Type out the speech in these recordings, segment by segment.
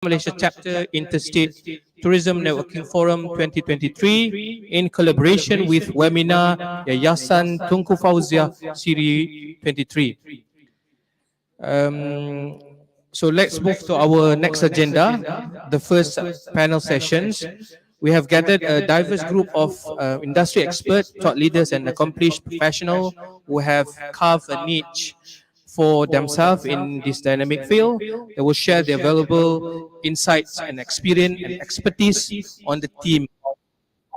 Malaysia Chapter Interstate Tourism Networking Forum 2023 in collaboration with Webinar Yayasan Tunku Fauzia SIRI23. So let's move to our next agenda, the first panel sessions. We have gathered a diverse group of industry experts, thought leaders, and accomplished professionals who have carved a niche for themselves in this dynamic field. They will share their valuable insights and experience and expertise on the theme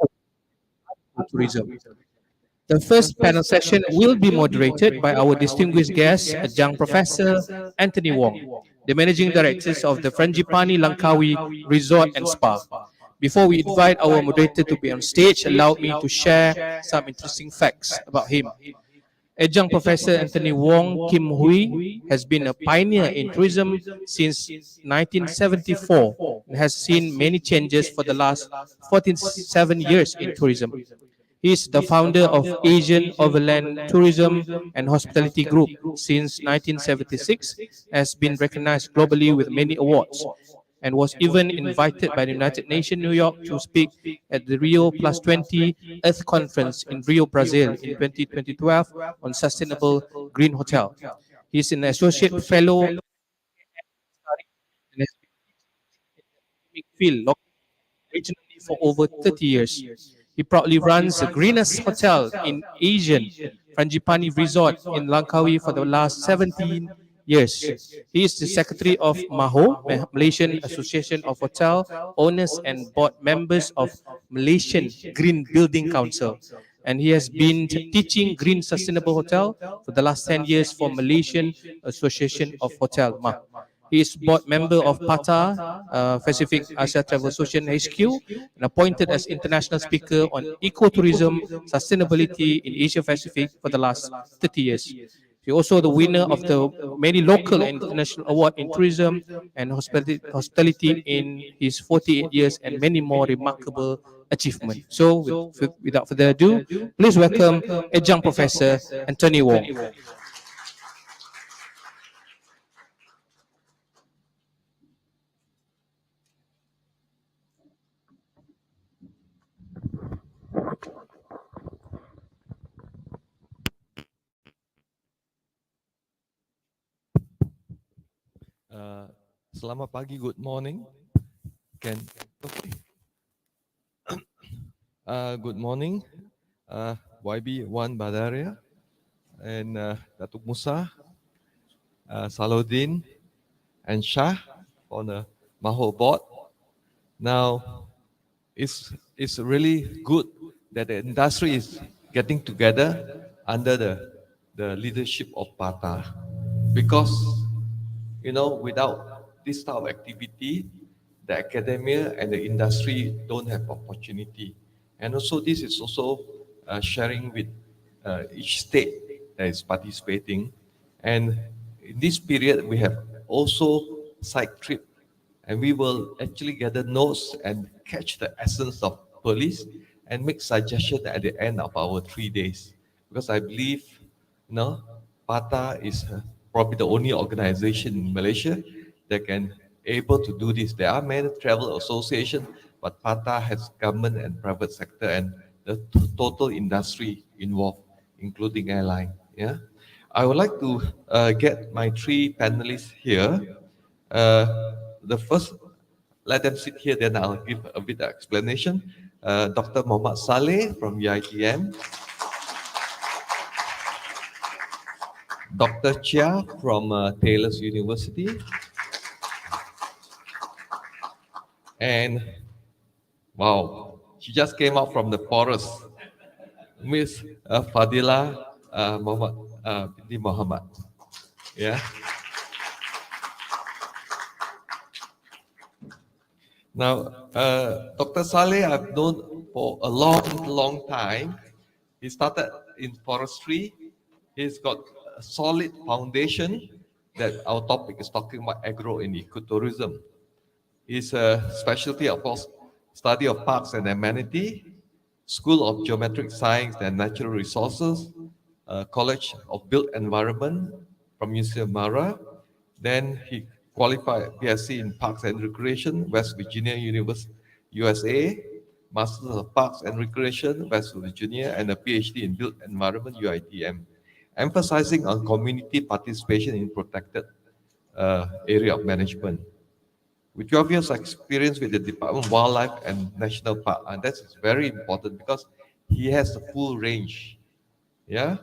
of tourism. The first panel session will be moderated by our distinguished guest, Adjunct Professor Anthony Wong, the Managing Director of the Frangipani Langkawi Resort and Spa. Before we invite our moderator to be on stage, allow me to share some interesting facts about him. Adjunct Professor Anthony Wong Kim Hui has been a pioneer in tourism since 1974 and has seen many changes for the last 47 years in tourism. He is the founder of Asian Overland Tourism and Hospitality Group since 1976, has been recognized globally with many awards, and was even invited by the United Nations New York to speak at the Rio Plus 20 Earth Conference in Rio, Brazil in 2012 on sustainable green hotel. He is an associate fellow and has been in the field regionally for over 30 years. He proudly runs the greenest hotel in Asian, Frangipani Resort in Langkawi for the last 17 years. He is the secretary of MAHO, Malaysian Association of Hotel Owners, and board members of Malaysian Green Building Council. And he has been teaching green sustainable hotel for the last 10 years for Malaysian Association of Hotel, MAH. He is board member of PATA, Pacific Asia Travel Association HQ, and appointed as international speaker on ecotourism sustainability in Asia Pacific for the last 30 years. He is also the winner of the many local and international awards in tourism and hospitality in his 48 years, and many more remarkable achievements. So, without further ado, please welcome Adjunct Professor Anthony Wong. Selamat pagi, good morning. Good morning, YB Wan Badaria and Datuk Musa, Saludin and Shah on the MAHO board. Now, it's really good that the industry is getting together under the leadership of PATA, because without this type of activity, the academia and the industry don't have opportunity. And also this is also sharing with each state that is participating. And in this period, we have also side trip, and we will actually gather notes and catch the essence of PERLIS and make suggestions at the end of our 3 days. Because I believe, PATA is probably the only organization in Malaysia that can able to do this. There are many travel associations, but PATA has government and private sector and the total industry involved, including airline. Yeah, I would like to get my 3 panelists here. The first, let them sit here, then I'll give a bit of explanation. Dr. Muhammad Saleh from UiTM. Dr. Chia from Taylor's University. And wow, she just came out from the forest, Miss Fadila binti Muhammad. Yeah. Now, Dr. Saleh, I've known for a long time. He started in forestry. He's got a solid foundation that our topic is talking about agro and ecotourism. His specialty, of course, study of parks and amenity, School of Geometric Science and Natural Resources, College of Built Environment from UC Mara. Then he qualified BSc in Parks and Recreation, West Virginia University, USA, Masters of Parks and Recreation, West Virginia, and a PhD in Built Environment, UITM, emphasizing on community participation in protected area of management. With 12 years experience with the Department of Wildlife and National Park, and that's very important because he has the full range, yeah,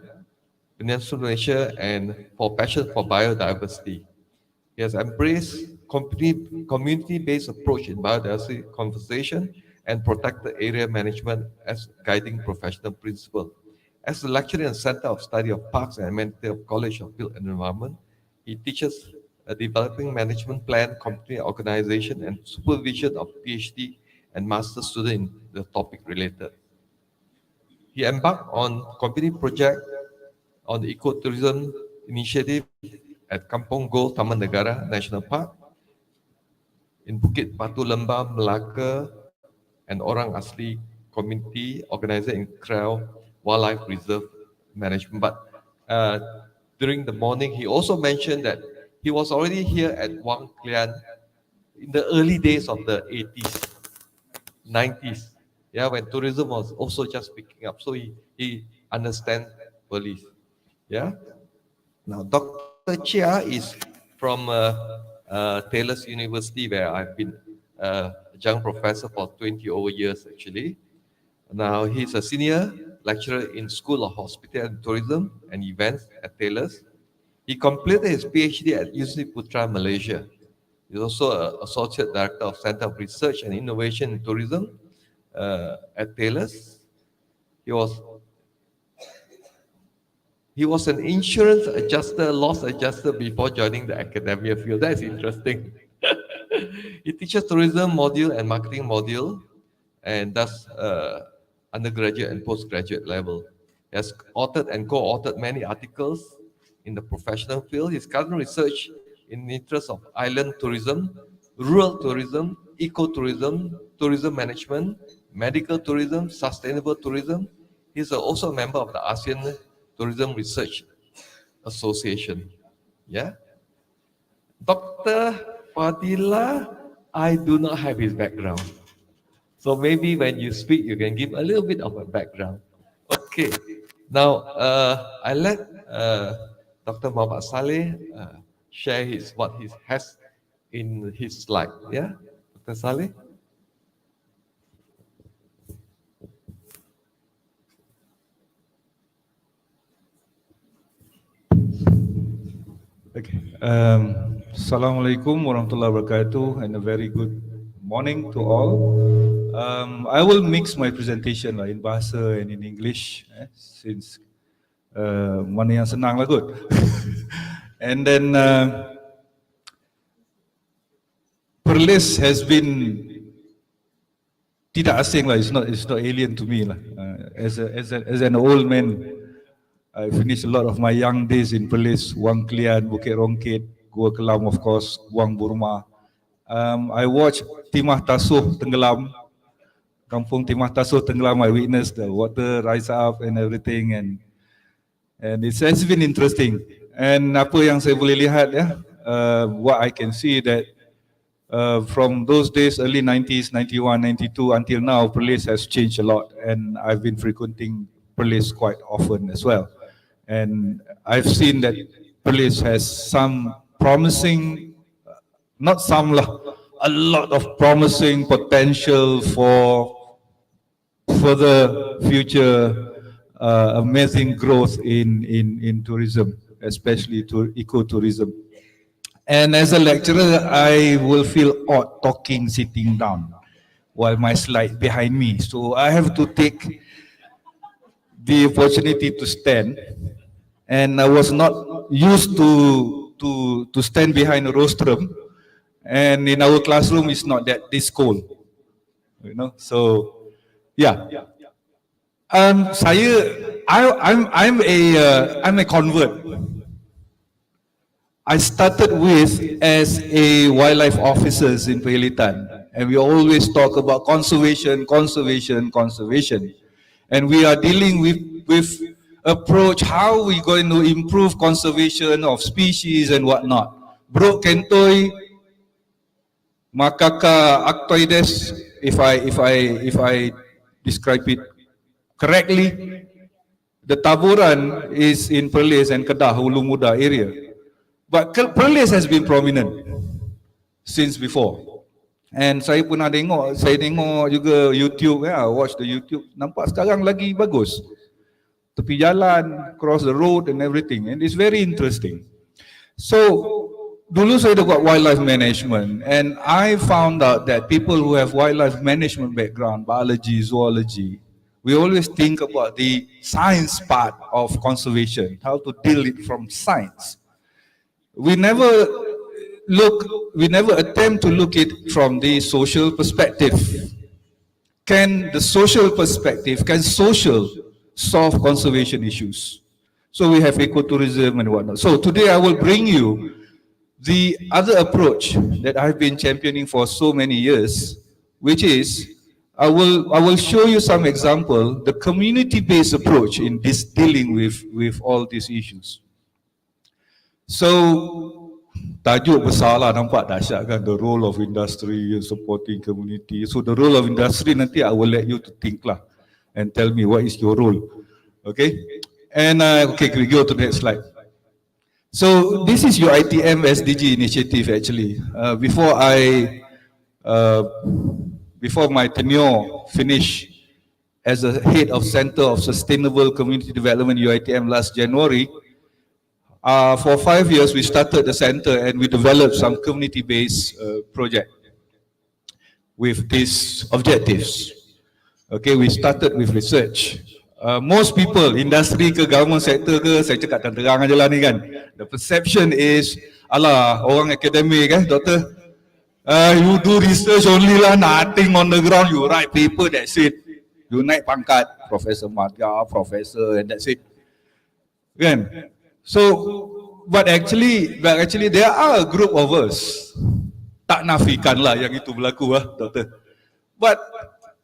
Peninsula Malaysia, and for passion for biodiversity. He has embraced community-based approach in biodiversity conservation and protected area management as guiding professional principle. As a lecturer in the Center of Study of Parks and Amenity of College of Built Environment, he teaches a developing management plan, community organization, and supervision of PhD and master student in the topic related. He embarked on community project on the ecotourism initiative at Kampong Go Taman Negara National Park, in Bukit Batu Lembah, Melaka, and Orang Asli community organized in Krau Wildlife Reserve Management. But during the morning, he also mentioned that he was already here at Wang Klian in the early days of the 80s, 90s, yeah, when tourism was also just picking up. So he understands PERLIS, yeah. Now, Dr. Chia is from Taylor's University, where I've been a young professor for 20 over years, actually. Now, he's a senior lecturer in School of Hospitality and Tourism and Events at Taylor's. He completed his PhD at UC Putra, Malaysia. He's also an Associate Director of Center of Research and Innovation in Tourism at Taylor's. He was an insurance adjuster, loss adjuster before joining the academia field. That is interesting. He teaches tourism module and marketing module, and does undergraduate and postgraduate level. He has authored and co-authored many articles in the professional field. His current research in the interest of island tourism, rural tourism, ecotourism, tourism management, medical tourism, sustainable tourism. He's also a member of the ASEAN Tourism Research Association. Yeah. Dr. Fadila, I do not have his background. So maybe when you speak, you can give a little bit of a background. Okay. Now, I let Dr. Muhammad Saleh share what he has in his slide. Yeah, Dr. Saleh? Okay. Assalamualaikum warahmatullahi wabarakatuh, and a very good morning to all. I will mix my presentation in bahasa and in English, since mana yang senang lah kot. And then PERLIS has been tidak asing lah. It's not alien to me lah. As an old man, I finished a lot of my young days in PERLIS, Wang Klian, Bukit Rongkit, Gua Kelam, of course, Wang Burma. I watched Timah Tasuh tenggelam, Kampung Timah Tasuh tenggelam. I witnessed the water rise up and everything, and it has been interesting. And apa yang saya boleh lihat what I can see that from those days, early 90s, 91, 92 until now, PERLIS has changed a lot, and I've been frequenting PERLIS quite often as well. And I've seen that PERLIS has some promising, not some lah, a lot of promising potential for further future amazing growth in tourism, especially to ecotourism. And as a lecturer, I will feel odd talking sitting down while my slide behind me. So I have to take the opportunity to stand. And I was not used to stand behind a rostrum. And in our classroom, it's not this cold, you know. So yeah. I'm a convert. I started with as a wildlife officer in Perlitan, and we always talk about conservation. And we are dealing with approach, how we going to improve conservation of species and whatnot. Bro Kentoi, Macaca actoides, if I describe it correctly, the taburan is in Perlis and Kedah, Hulu Muda area. But Perlis has been prominent since before. And saya pernah tengok, saya tengok juga YouTube, ya, watch the YouTube, nampak sekarang lagi bagus. Tepi jalan, cross the road and everything, and it's very interesting. So, dulu saya dah buat wildlife management, and I found out that people who have wildlife management background, biology, zoology, we always think about the science part of conservation, how to deal it from science. We never attempt to look it from the social perspective. Can the social perspective, can social solve conservation issues? So we have ecotourism and whatnot. So today I will bring you the other approach that I've been championing for so many years, which is I will show you some example, the community-based approach in this dealing with all these issues. So, tajuk besar lah, nampak dahsyat kan, the role of industry in supporting community. So the role of industry nanti I will let you to think lah and tell me what is your role. Okay, and okay, we go to the next slide. So this is your ITM SDG initiative actually. Before my tenure finish as a head of Center of Sustainable Community Development UITM last January, for 5 years we started the center and we developed some community-based project with these objectives. Okay, we started with research. Most people, industry ke government sector ke, saya cakap terang aja lah ni kan. The perception is, alah, orang akademik kan, doktor, you do research only lah, nothing on the ground, you write paper, that's it. You naik pangkat, Professor Marga, Professor, and that's it. Kan? So, but actually there are a group of us. Tak nafikan lah yang itu berlaku lah, doktor. But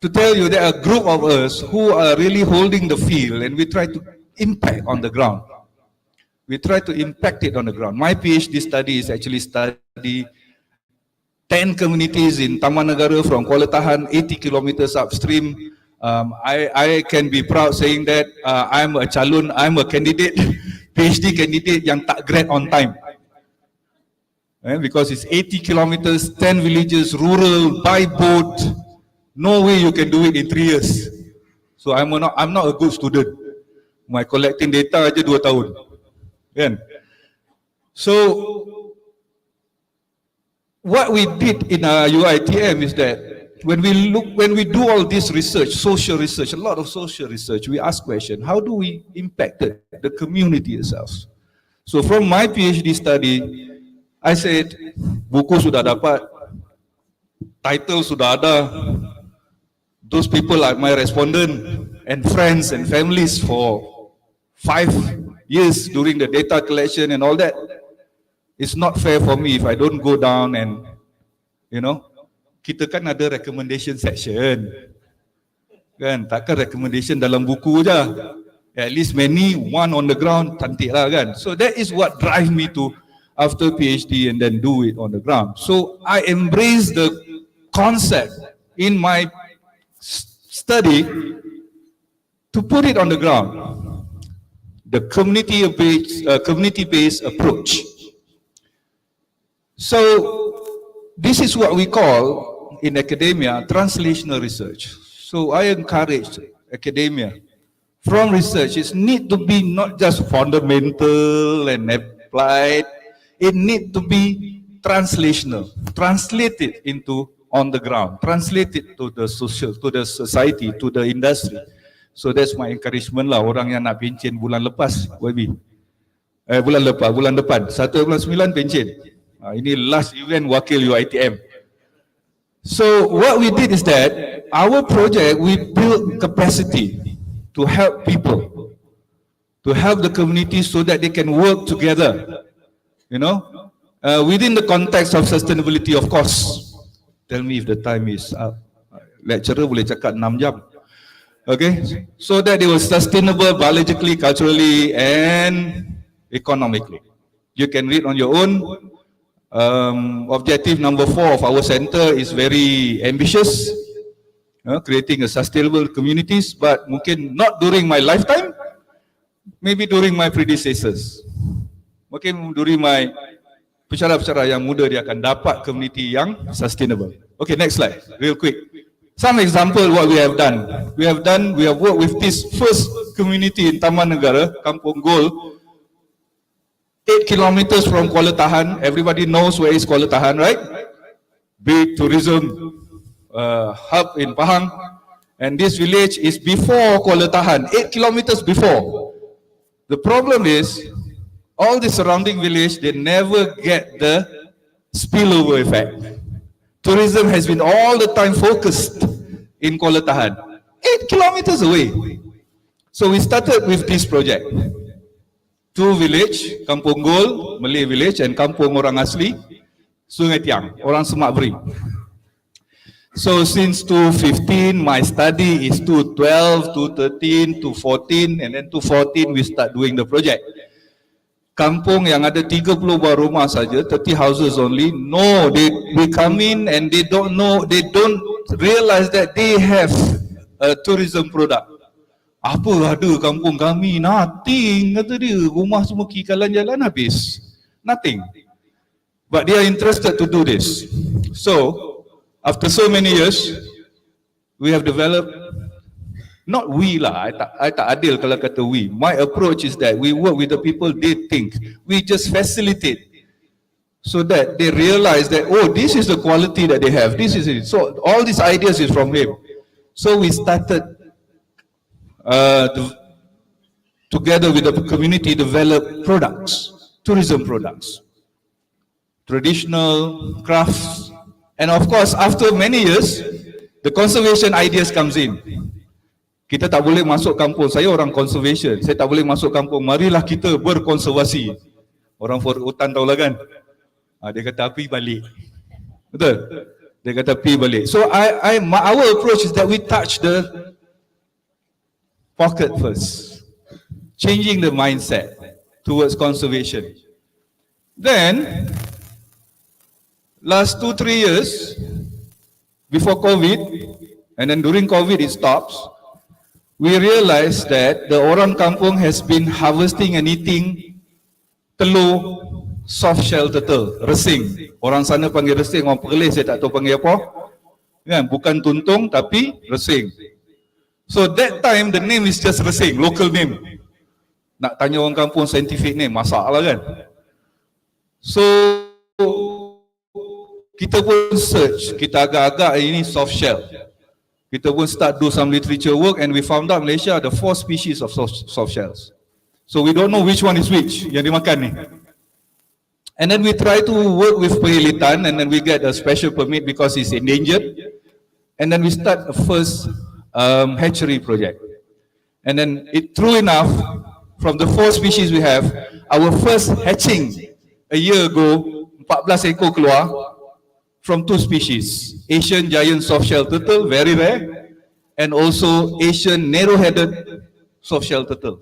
to tell you, there are a group of us who are really holding the field and we try to impact on the ground. We try to impact it on the ground. My PhD study is actually study 10 communities in Taman Negara from Kuala Tahan, 80 kilometers upstream. I can be proud saying that I'm a candidate, PhD candidate yang tak grad on time. Because it's 80 kilometers, 10 villages, rural, by boat. No way you can do it in 3 years. So I'm not a good student. My collecting data aja 2 tahun. Kan? So what we did in our UITM is that when we do all this research, social research, a lot of social research, we ask question, how do we impact the community itself? So from my PhD study, I said, buku sudah dapat, title sudah ada, those people are my respondent and friends and families for 5 years during the data collection and all that. It's not fair for me if I don't go down and, you know, kita kan ada recommendation section. Kan, takkan recommendation dalam buku je. At least many, one on the ground, cantik lah kan. So that is what drive me to, after PhD and then do it on the ground. So I embrace the concept in my study to put it on the ground. The community-based approach. So this is what we call in academia translational research. So I encourage academia from research. It need to be not just fundamental and applied. It need to be translational. Translate it into on the ground. Translate it to the social, to the society, to the industry. So that's my encouragement lah. Orang yang nak pencen bulan lepas, YB. Bulan depan. 1 bulan 9 pencen. Ini last event wakil UITM. So what we did is that our project, we build capacity to help people, to help the community so that they can work together, you know, within the context of sustainability, of course. Tell me if the time is up. Lecturer boleh cakap 6 jam. Okay, so that they were sustainable biologically, culturally, and economically. You can read on your own. Objective number 4 of our center is very ambitious, creating a sustainable communities, but mungkin not during my lifetime, maybe during my predecessors. Mungkin during my pensyarah-pensyarah yang muda, dia akan dapat community yang sustainable. Okay, next slide, real quick. Some example what we have done. We have worked with this first community in Taman Negara, Kampung Gol, 8 kilometers from Kuala Tahan. Everybody knows where is Kuala Tahan, right? Big tourism hub in Pahang. And this village is before Kuala Tahan, 8 kilometers before. The problem is, all the surrounding village, they never get the spillover effect. Tourism has been all the time focused in Kuala Tahan, 8 kilometers away. So we started with this project. 2 village, Kampung Gol, Malay village, and Kampung Orang Asli, Sungai Tiang, Orang Semak Beri. So since 2015, my study is 2012, 2013, 2014, and then 2014 we start doing the project. Kampung yang ada 30 buah rumah saja, 30 houses only. No, we come in and they don't know, they don't realize that they have a tourism product. Apa ada kampung kami? Nothing, kata dia. Rumah semua kiri jalan habis. Nothing. But they are interested to do this. So, after so many years, we have developed, not we lah, I tak adil kalau kata we. My approach is that we work with the people they think. We just facilitate so that they realize that, oh, this is the quality that they have. This is it. So all these ideas is from him. So we started together with the community, develop products, tourism products, traditional crafts, and of course after many years the conservation ideas comes in. Kita tak boleh masuk kampung, saya orang conservation, saya tak boleh masuk kampung, marilah kita berkonservasi. Orang hutan tahu lah kan, dia kata api balik, betul? Dia kata api balik. So our approach is that we touch the pocket first, changing the mindset towards conservation. Then, last 2-3 years, before COVID, and then during COVID it stops, we realized that the orang kampung has been harvesting and eating telur soft shell turtle, resing. Orang sana panggil resing, orang Perlis saya tak tahu panggil apa. Kan, bukan tuntung tapi resing. So that time the name is just resing, local name. Nak tanya orang kampung scientific name, masalah kan. So kita pun search, kita agak-agak ini soft shell. Kita pun start do some literature work and we found out Malaysia ada 4 species of soft shells. So we don't know which one is which yang dimakan ni. And then we try to work with perhilitan and then we get a special permit because it's endangered. And then we start a first hatchery project. And then true enough, from the 4 species we have, our first hatching a year ago, 14 ekor keluar from 2 species. Asian giant soft-shell turtle, very rare, and also Asian narrow-headed soft-shell turtle.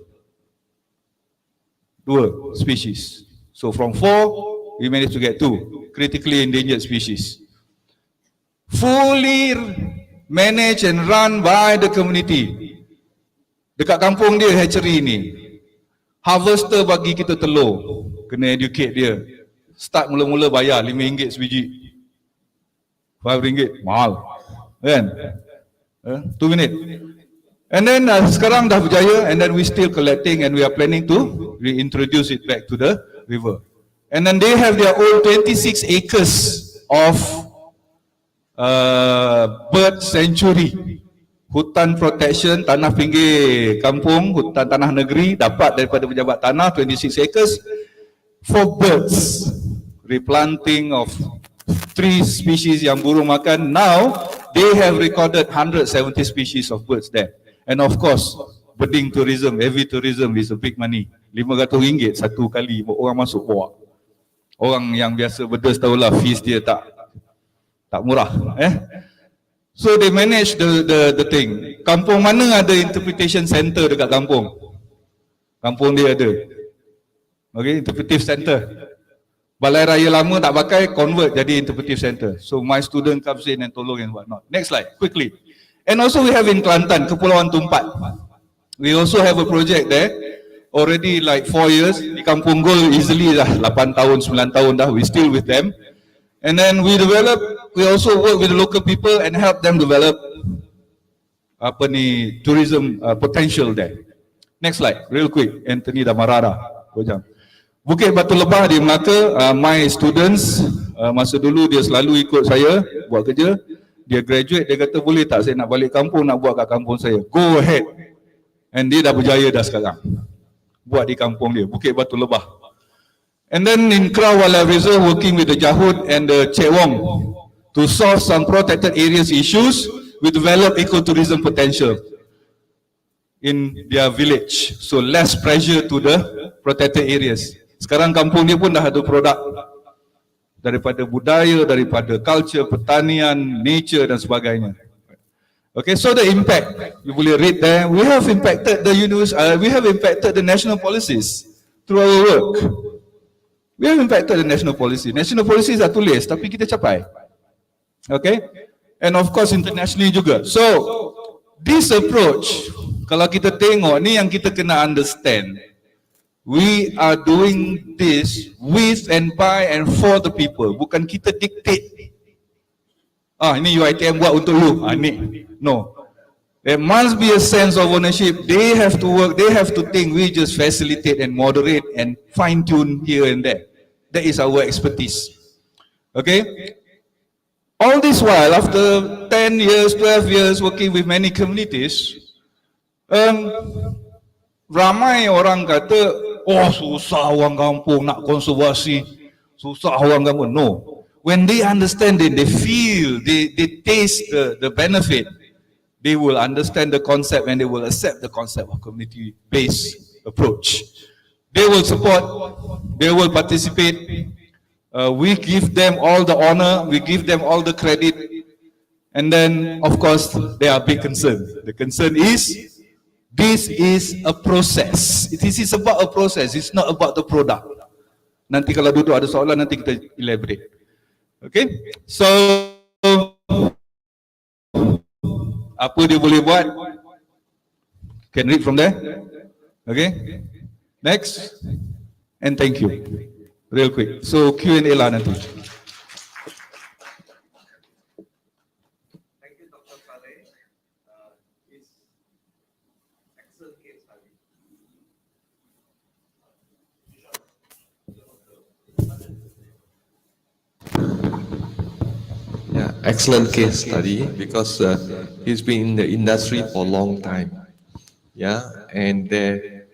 2 species. So from 4, we managed to get 2 critically endangered species. Fully managed and run by the community. Dekat kampung dia hatchery ni. Harvester bagi kita telur, kena educate dia. Start mula-mula bayar RM5 sebiji. RM5, mahal. Kan? 2 minit. And then sekarang dah berjaya and then we still collecting and we are planning to reintroduce it back to the river. And then they have their own 26 acres of bird sanctuary, hutan protection, tanah pinggir kampung, hutan tanah negeri dapat daripada pejabat tanah 26 acres for birds, replanting of 3 species yang burung makan. Now they have recorded 170 species of birds there. And of course birding tourism, every tourism is a big money. RM500 satu kali orang masuk bawa. Orang yang biasa birds tahulah fees dia tak murah. So they manage the thing. Kampung mana ada interpretation center dekat kampung? Kampung dia ada. Okay, interpretive center. Balai Raya lama tak pakai, convert jadi interpretive center. So my student comes in and tolong and whatnot. Next slide, quickly. And also we have in Kelantan, Kepulauan Tumpat. We also have a project there. Already like 4 years. Di Kampung Gol easily dah 8 tahun, 9 tahun dah. We still with them. And then we also work with the local people and help them develop tourism potential there. Next slide, real quick. Anthony dah marah dah. Bukit Batu Lebah di Melaka, my students, masa dulu dia selalu ikut saya buat kerja. Dia graduate, dia kata boleh tak saya nak balik kampung, nak buat kat kampung saya. Go ahead. And dia dah berjaya dah sekarang. Buat di kampung dia, Bukit Batu Lebah. And then in Krau Wildlife Reserve, working with the Jahud and the Cek Wong to solve some protected areas issues with develop ecotourism potential in their village. So less pressure to the protected areas. Sekarang kampung dia pun dah ada produk daripada budaya, daripada culture, pertanian, nature dan sebagainya. Okay, so the impact, you boleh read there. We have impacted the we have impacted the national policies through our work. We have impacted the national policy. National policies dah tulis, tapi kita capai. Okay, and of course internationally juga. So this approach, kalau kita tengok ni yang kita kena understand. We are doing this with and by and for the people. Bukan kita dictate. Ini UiTM buat untuk you. Ni. No. There must be a sense of ownership. They have to work, they have to think. We just facilitate and moderate and fine tune here and there. That is our expertise. Okay? All this while, after 10 years, 12 years working with many communities, ramai orang kata, oh susah orang kampung nak konservasi, susah orang kampung. No. When they understand it, they feel, they taste the benefit, they will understand the concept and they will accept the concept of community-based approach. They will support, they will participate. We give them all the honor, we give them all the credit. And then, of course, there are big concerns. The concern is, this is a process. This is about a process. It's not about the product. Nanti kalau duduk ada soalan, nanti kita elaborate. Okay? So, apa dia boleh buat? Can read from there? Okay? Next. And thank you. Real quick. So, Q&A lah nanti. Yeah, excellent case study because he's been in the industry for a long time. Yeah, and the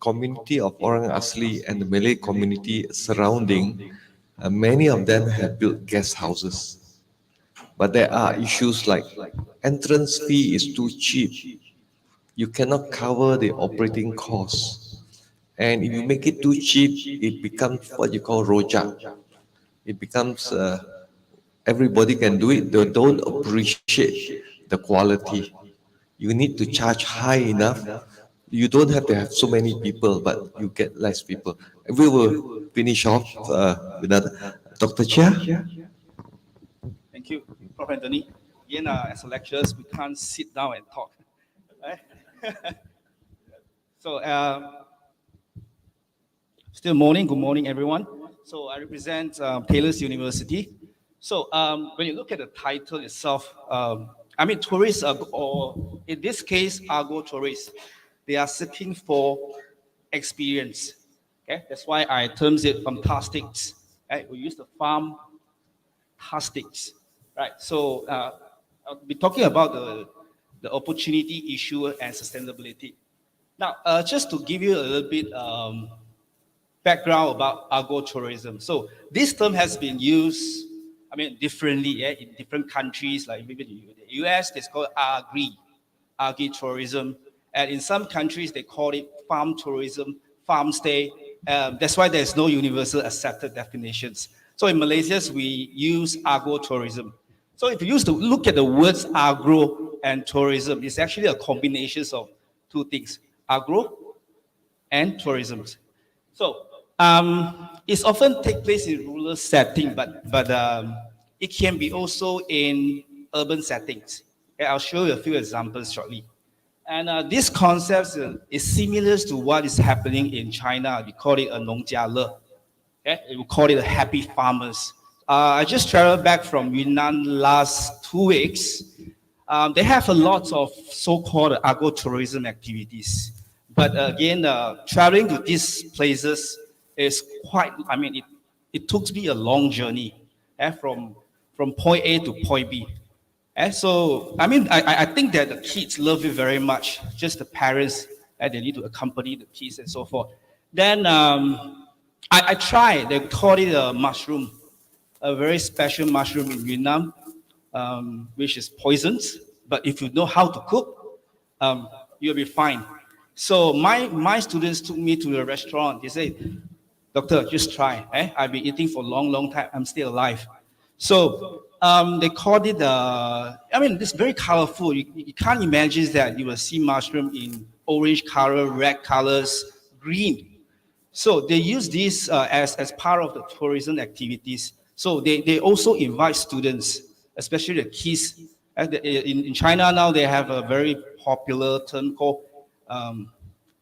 community of Orang Asli and the Malay community surrounding, many of them have built guest houses. But there are issues like entrance fee is too cheap. You cannot cover the operating costs. And if you make it too cheap, it becomes what you call rojak. It becomes everybody can do it. They don't appreciate the quality. You need to charge high enough. You don't have to have so many people, but you get less people. We will finish off with Dr. Chia. Thank you, Prof. Anthony. Again, as lecturers, we can't sit down and talk. Right? So, still morning. Good morning, everyone. So, I represent PERLIS University. So, when you look at the title itself, I mean, tourists, or in this case, agro-tourists, they are seeking for experience. Okay, that's why I terms it fantastics. Right, we use the farm tastics. Right, so I'll be talking about the opportunity issue and sustainability. Now, just to give you a little bit background about agro-tourism. So this term has been used, I mean, differently in different countries, like maybe the US, it's called agri-tourism. And in some countries, they call it farm tourism, farm stay. That's why there's no universal accepted definitions. So in Malaysia, we use agro-tourism. So if you used to look at the words agro and tourism, it's actually a combination of two things, agro and tourism. So It's often take place in rural setting, but it can be also in urban settings. Okay, I'll show you a few examples shortly. And this concept is similar to what is happening in China. We call it a 农家乐. Okay? We call it a happy farmers. I just traveled back from Yunnan last 2 weeks. They have a lot of so-called agro-tourism activities. But again, traveling to these places is quite, I mean, it took me a long journey from point A to point B. So, I mean, I think that the kids love it very much. Just the parents, they need to accompany the kids and so forth. Then I tried, they call it a mushroom, a very special mushroom in Vietnam, which is poisoned. But if you know how to cook, you'll be fine. So my students took me to the restaurant. They said, "Doctor, just try. I've been eating for a long, long time. I'm still alive." So they called it, I mean, it's very colorful. You can't imagine that you will see mushroom in orange color, red colors, green. So they use this as part of the tourism activities. So they also invite students, especially the kids. In China now, they have a very popular term called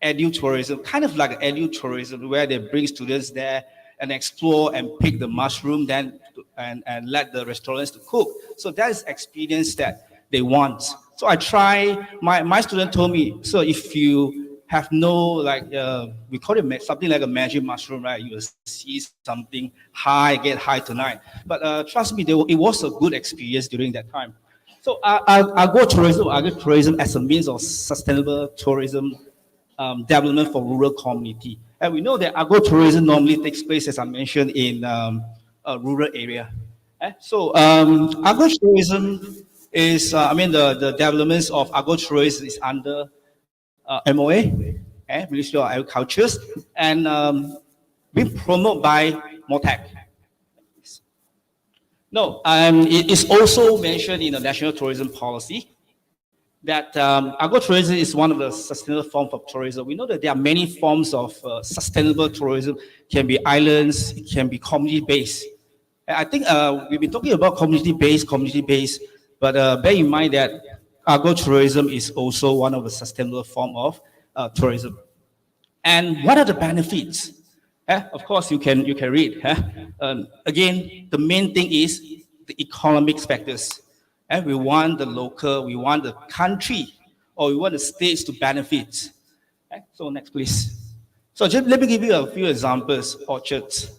edu-tourism, kind of like edu-tourism, where they bring students there and explore and pick the mushroom, then and let the restaurants to cook. So that is experience that they want. So I try. My student told me, so if you have no, like, we call it something like a magic mushroom, right? You will see something high, get high tonight. But trust me, it was a good experience during that time. So agro-tourism as a means of sustainable tourism development for rural community. And we know that agro-tourism normally takes place, as I mentioned, in a rural area. So agro-tourism is, I mean, the developments of agro-tourism is under MOA, Ministry of Agriculture, and being promoted by MOTAC. No, it is also mentioned in the National Tourism Policy that agro-tourism is one of the sustainable forms of tourism. We know that there are many forms of sustainable tourism. It can be islands, it can be community-based. I think we've been talking about community-based, but bear in mind that agro-tourism is also one of the sustainable form of tourism. And what are the benefits? Of course, you can read. Again, the main thing is the economic factors. We want the local, we want the country, or we want the states to benefit. So next, please. So just let me give you a few examples. Orchards.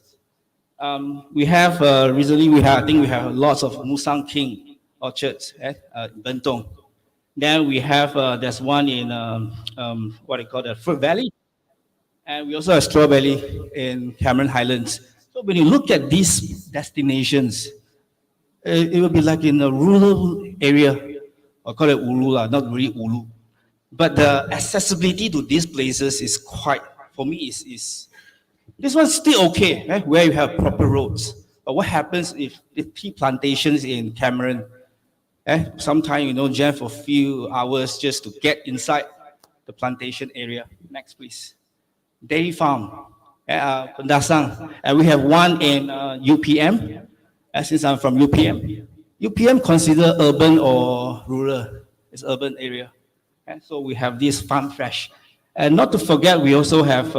We have recently I think we have lots of Musang King orchards, Bentong. Then we have there's one in what do you call that, Fruit Valley, and we also have Strawberry in Cameron Highlands. So when you look at these destinations, it will be like in a rural area, I call it Ulu, not really Ulu. But the accessibility to these places is quite, for me, is this one's still okay, where you have proper roads. But what happens if the tea plantations in Cameron, sometimes, jam for a few hours just to get inside the plantation area. Next, please. Dairy farm, Kundasang. And we have one in UPM. Since I'm from UPM. UPM consider urban or rural? It's urban area. So we have this farm fresh. And not to forget, we also have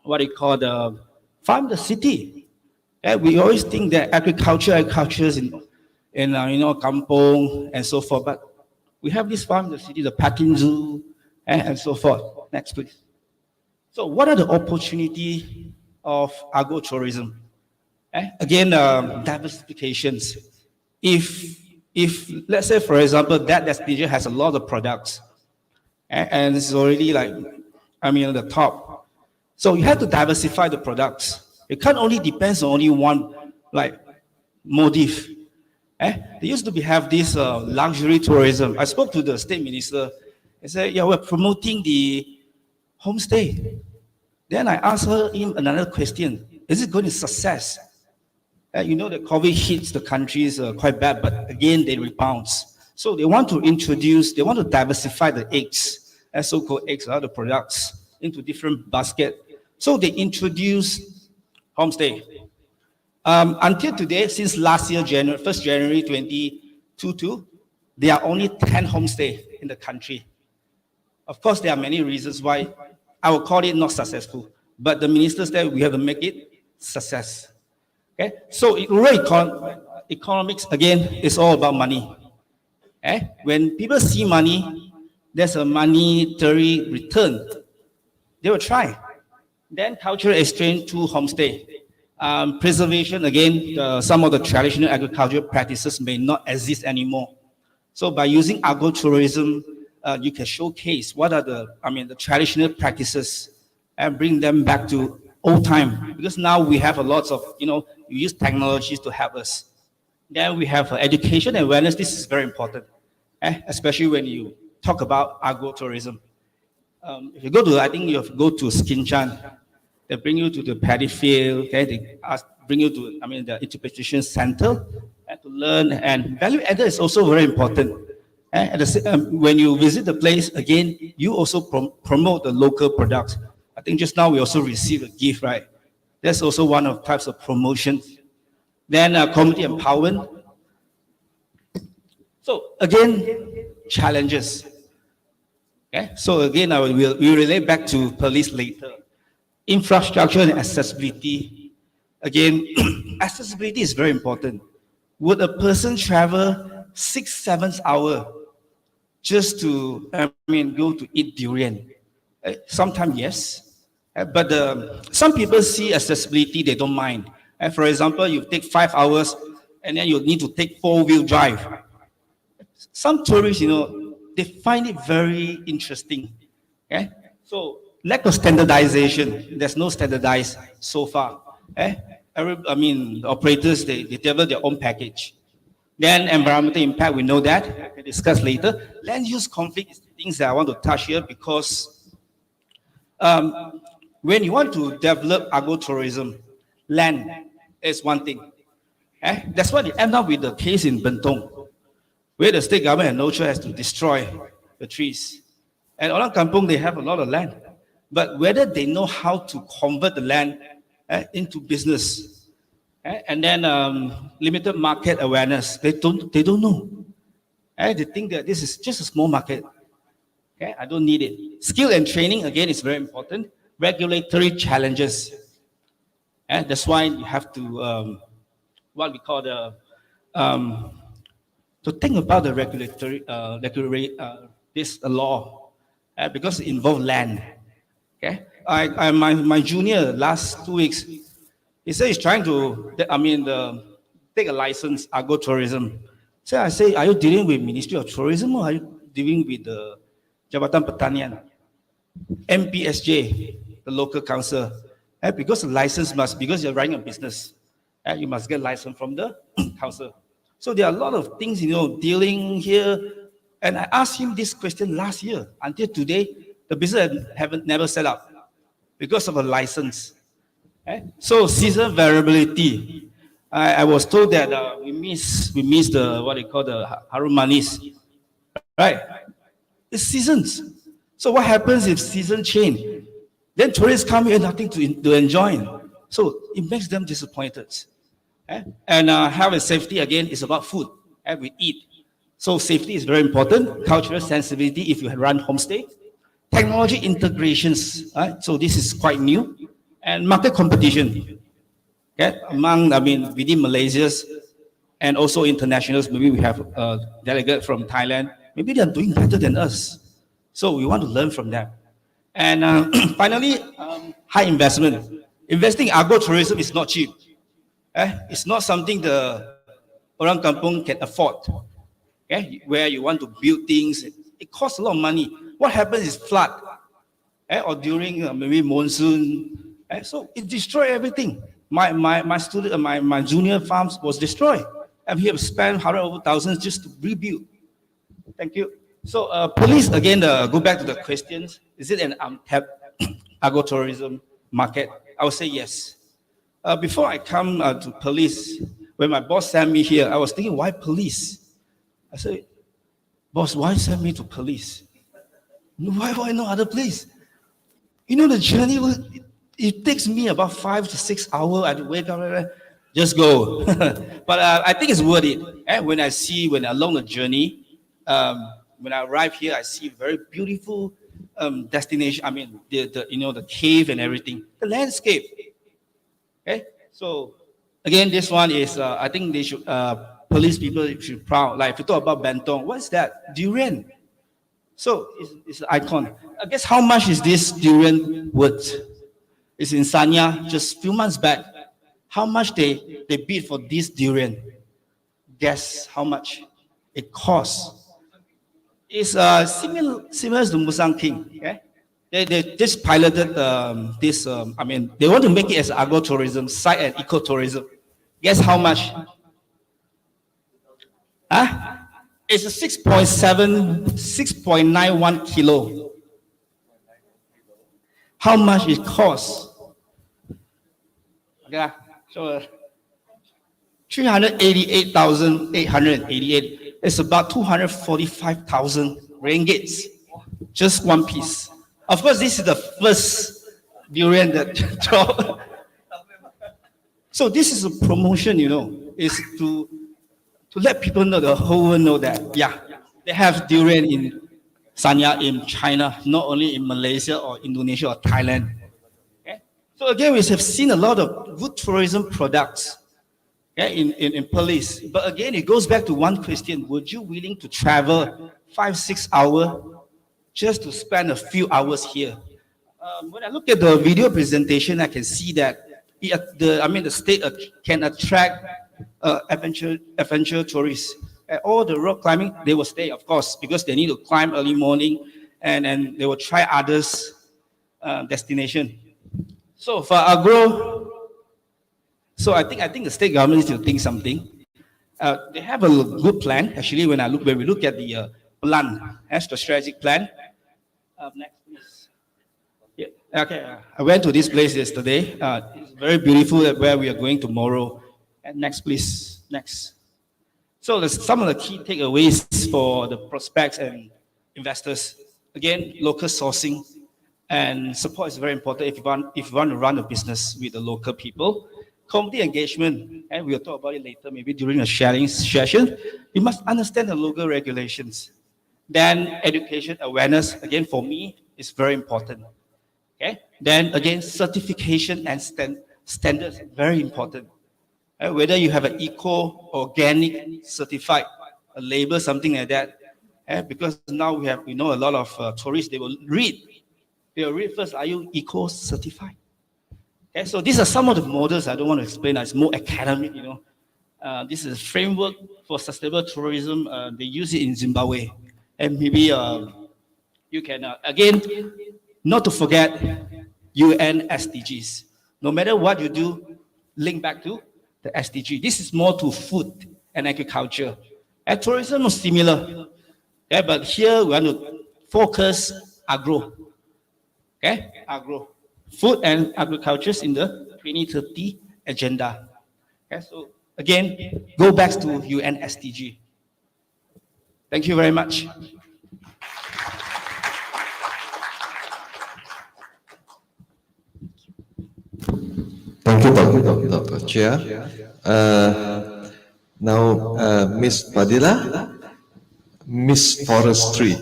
what they call the farm the city. We always think that agriculture is in kampong and so forth. But we have this farm the city, the packing zoo, and so forth. Next, please. So what are the opportunities of agro-tourism? Again, diversifications. If let's say, for example, that destination has a lot of products, and it's already like, the top. So you have to diversify the products. It can't only depend on only one, like, motive. They used to have this luxury tourism. I spoke to the state minister. He said, yeah, we're promoting the homestay. Then I asked him another question. Is it going to success? You know that COVID hits the countries quite bad, but again, they rebound. So they want to diversify the eggs, so-called eggs, other products, into different baskets. So they introduced homestay. Until today, since last year, 1st January 2022, there are only 10 homestay in the country. Of course, there are many reasons why I will call it not successful, but the minister said we have to make it success. Okay, so rural economics again is all about money. When people see money, there's a monetary return. They will try. Then cultural exchange to homestay. Preservation, again, some of the traditional agricultural practices may not exist anymore. So by using agro-tourism, you can showcase what are the traditional practices and bring them back to old time. Because now we have a lot of, we use technologies to help us. Then we have education and awareness. This is very important, especially when you talk about agro-tourism. If you go to, I think you have to go to Skinchan. They bring you to the paddy field. Okay? They bring you to, the interpretation center to learn. And value added is also very important. When you visit the place, again, you also promote the local products. I think just now we also received a gift, right? That's also one of types of promotion. Then community empowerment. So again, challenges. Okay? So again, we'll relate back to PERLIS later. Infrastructure and accessibility. Again, accessibility is very important. Would a person travel 6-7 hours just to, go to eat durian? Sometimes yes, but some people see accessibility, they don't mind. For example, you take 5 hours and then you need to take 4-wheel drive. Some tourists, they find it very interesting. Okay? So lack of standardization, there's no standardized so far. The operators, they develop their own package. Then environmental impact, we know that, I can discuss later. Land use conflict is things that I want to touch here because when you want to develop agro-tourism, land is one thing. That's why they end up with the case in Bentong, where the state government and no choice has to destroy the trees. And Orang Kampung, they have a lot of land. But whether they know how to convert the land into business, and then limited market awareness, they don't know. They think that this is just a small market. Okay, I don't need it. Skill and training, again, is very important. Regulatory challenges. That's why you have to, what we call to think about the regulatory, this law, because it involves land. Okay, my junior last 2 weeks, he said he's trying to, take a license, agro-tourism. So I say, are you dealing with Ministry of Tourism or are you dealing with the Jabatan Pertanian, MPSJ, the local council? Because the license because you're running a business, you must get license from the council. So there are a lot of things, dealing here. And I asked him this question last year. Until today, the business never set up because of a license. So season variability. I was told that we miss the what they call the harum manis, right? It's seasons. So what happens if season change? Then tourists come here nothing to enjoy. So it makes them disappointed. And health and safety again is about food. We eat. So safety is very important. Cultural sensibility if you run homestay. Technology integrations. So this is quite new. And market competition. Okay, within Malaysia's and also internationals, maybe we have a delegate from Thailand. Maybe they're doing better than us. So we want to learn from them. And finally, high investment. Investing in agro-tourism is not cheap. It's not something the Orang Kampung can afford. Okay, where you want to build things, it costs a lot of money. What happens is flood, or during maybe monsoon. So it destroys everything. My student, my junior farms was destroyed. And we have spent 100,000 just to rebuild. Thank you. So police, again, go back to the questions. Is it an untapped agro-tourism market? I would say yes. Before I come to police, when my boss sent me here, I was thinking, why police? I said, boss, why send me to police? Why no other place? The journey it takes me about 5 to 6 hours. I wake up, just go. But I think it's worth it. And when along the journey, when I arrive here, I see very beautiful destination. I mean, the cave and everything, the landscape. Okay, so again, this one is I think they should police people should be proud. Like if you talk about Bentong, what's that? Durian. So it's an icon. I guess how much is this durian worth? It's in Sanya just a few months back. How much they bid for this durian? Guess how much it costs? It's similar to Musang King. Okay? They just piloted this. I mean, they want to make it as agro-tourism, site and eco-tourism. Guess how much? Huh? It's a 6.91 kilo. How much it costs? Okay, so 388,888. It's about 245,000 ringgits. Just one piece. Of course, this is the first durian that dropped. So this is a promotion, is to let people know, the whole world know that, yeah, they have durian in Sanya, in China, not only in Malaysia or Indonesia or Thailand. Okay? So again, we have seen a lot of good tourism products, okay, in PERLIS. But again, it goes back to one question. Would you willing to travel 5-6 hours just to spend a few hours here? When I look at the video presentation, I can see that the state can attract adventure tourists. All the rock climbing, they will stay, of course, because they need to climb early morning, and they will try others destination. So for agro, so I think the state government needs to think something. They have a good plan. Actually, when we look at the plan, the strategic plan. Next, please. Yeah. Okay. I went to this place yesterday. It's very beautiful where we are going tomorrow. And next, please. Next. So some of the key takeaways for the prospects and investors. Again, local sourcing and support is very important if you want to run a business with the local people. Community engagement, and we'll talk about it later, maybe during a sharing session. You must understand the local regulations. Then education awareness, again, for me, is very important. Okay. Then again, certification and standards, very important. Whether you have an eco, organic, certified, a label, something like that. Because now we know a lot of tourists, they will read. They will read first, are you eco certified? Okay, so these are some of the models I don't want to explain. It's more academic, This is a framework for sustainable tourism. They use it in Zimbabwe. And maybe you can, again, not to forget UN SDGs. No matter what you do, link back to the SDG. This is more to food and agriculture. And tourism is similar. Okay, but here we want to focus agro. Okay, agro. Food and agriculture in the 2030 agenda. Okay, so again, go back to UN SDG. Thank you very much. Thank you, Dr. Chair. Now, Miss Padilla, Miss Forestry.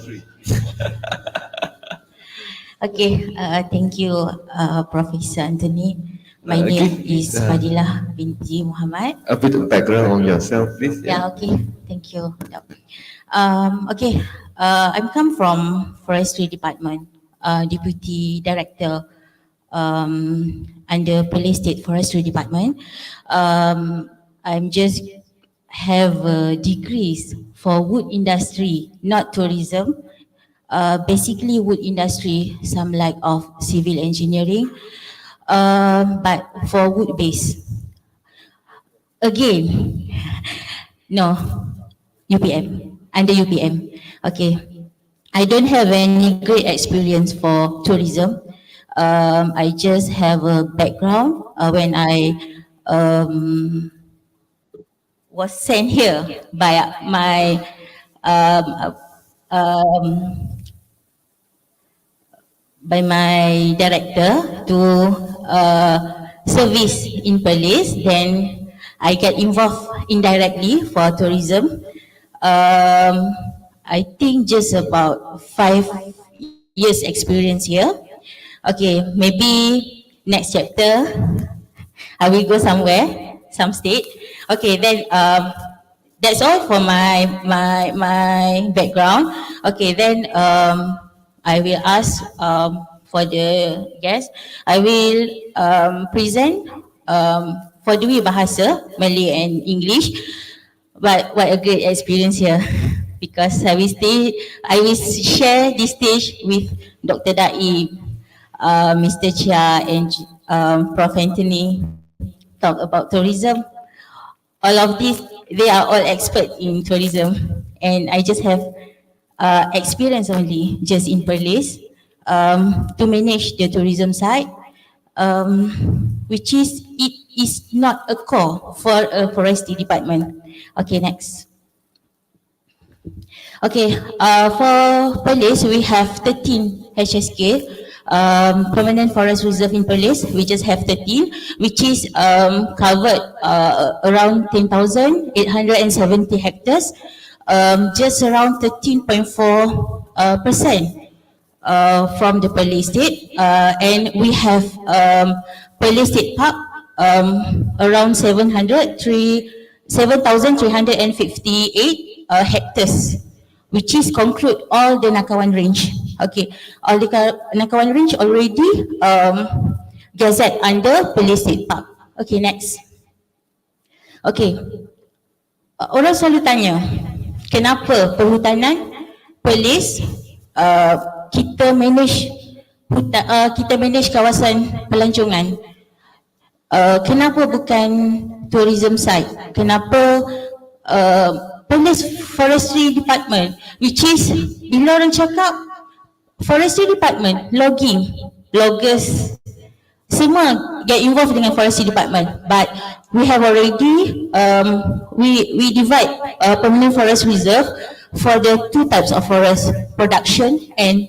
Okay, thank you, Professor Anthony. My name is Fadilah binti Muhammad. A bit of background on yourself, please. Yeah, okay, thank you. Yep. Okay, I'm come from Forestry Department, Deputy Director under PERLIS State Forestry Department. I'm just have degrees for wood industry, not tourism. Basically wood industry, some like of civil engineering, but for wood base. Again, no, UPM, under UPM. Okay, I don't have any great experience for tourism. I just have a background when I was sent here by my by my director to service in PERLIS, then I get involved indirectly for tourism. I think just about 5 years experience here. Okay, maybe next chapter I will go somewhere, some state. Okay, then that's all for my background. Okay, then I will ask for the guest. I will present for dua bahasa, Malay and English. But what a great experience here, because I will share this stage with Dr. Dai, Mr. Chia, and Prof. Anthony, talk about tourism. All of these, they are all expert in tourism, and I just have experience only just in PERLIS to manage the tourism side, which is, it is not a core for a forestry department. Okay, next. Okay, for PERLIS, we have 13 HSK, permanent forest reserve in PERLIS. We just have 13, which is covered around 10,870 hectares, just around 13.4% from the PERLIS state, and we have PERLIS State Park around 7,358 hectares, which is conclude all the Nakawan range. Okay, all the Nakawan range already gazette under PERLIS State Park. Okay, next. Okay, orang selalu tanya, kenapa perhutanan PERLIS kita manage kawasan pelancongan, kenapa bukan tourism side, kenapa PERLIS Forestry Department, which is bila orang cakap Forestry Department, loggers semua get involved dengan Forestry Department, but we have already we divide permanent forest reserve for the two types of forest, production and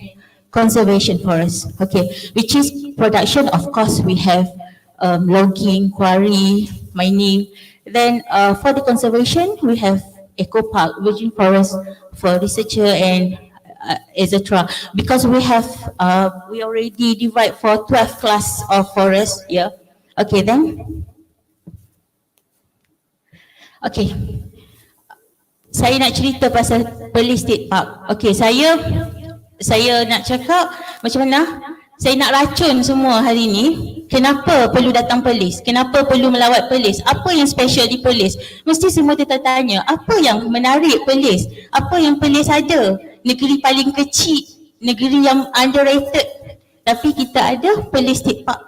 conservation forest. Okay, which is production, of course we have logging, quarry, mining. Then for the conservation, we have eco park, virgin forest for researcher and etc. Because we have we already divide for 12 class of forest. Yeah. Okay, then. Okay. Saya nak cerita pasal PERLIS State Park. Okay, saya nak cakap macam mana saya nak racun semua hari ni. Kenapa perlu datang PERLIS? Kenapa perlu melawat PERLIS? Apa yang special di PERLIS? Mesti semua tertanya, apa yang menarik PERLIS? Apa yang PERLIS ada? Negeri paling kecil, negeri yang underrated, tapi kita ada PERLIS State Park.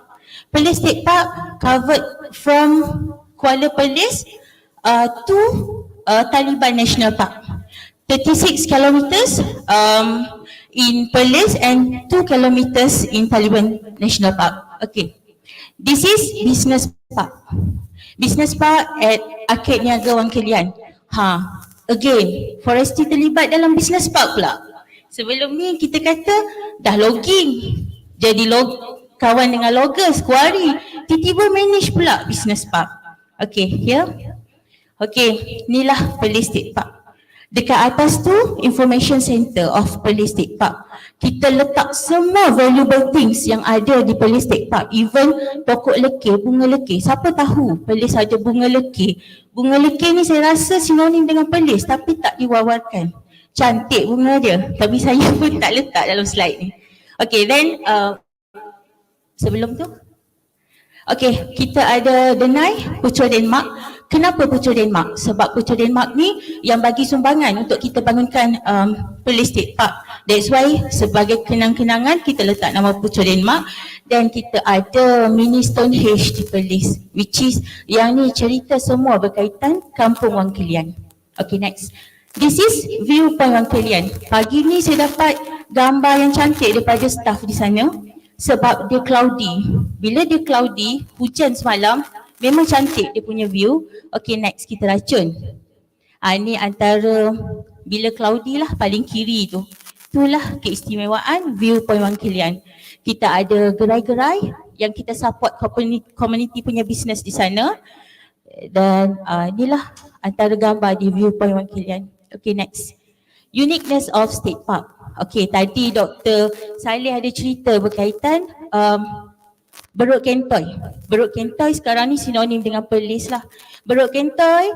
PERLIS State Park covered from Kuala Perlis to Taliban National Park. 36 kilometers in Perlis and 2 kilometers in Taliban National Park. Okay, this is business park. Business park at Arcade Niaga Wang Kelian. Again, forestry terlibat dalam business park pula. Sebelum ni kita kata dah logging, jadi kawan dengan loggers, quarry, tiba-tiba manage pula business park. Okay, here. Okay, inilah PERLIS State Park. Dekat atas tu, information center of PERLIS State Park. Kita letak semua valuable things yang ada di PERLIS State Park. Even pokok lekir, bunga lekir. Siapa tahu PERLIS ada bunga lekir? Bunga lekir ni saya rasa sinonim dengan PERLIS tapi tak diwawarkan. Cantik bunga dia, tapi saya pun tak letak dalam slide ni. Okay, then sebelum tu, okay, kita ada Denai, Putra Denmark. Kenapa Putra Denmark? Sebab Putra Denmark ni yang bagi sumbangan untuk kita bangunkan PERLIS State Park. That's why sebagai kenang-kenangan kita letak nama Putra Denmark. Dan kita ada mini Stonehenge di PERLIS, which is yang ni cerita semua berkaitan Kampung Wang Kelian. Okay, next. This is viewpoint Wang Kelian. Pagi ni saya dapat gambar yang cantik daripada staff di sana. Sebab dia cloudy. Bila dia cloudy, hujan semalam, memang cantik dia punya view. Okay, next kita racun. Ini antara bila cloudy lah paling kiri tu. Itulah keistimewaan viewpoint Wang Kelian. Kita ada gerai-gerai yang kita support community punya business di sana. Dan inilah antara gambar di viewpoint wakilian. Okay, next. Uniqueness of State Park. Okay, tadi Dr. Saleh ada cerita berkaitan Beruk Kentoy. Beruk Kentoy sekarang ni sinonim dengan Perlis lah. Beruk Kentoy,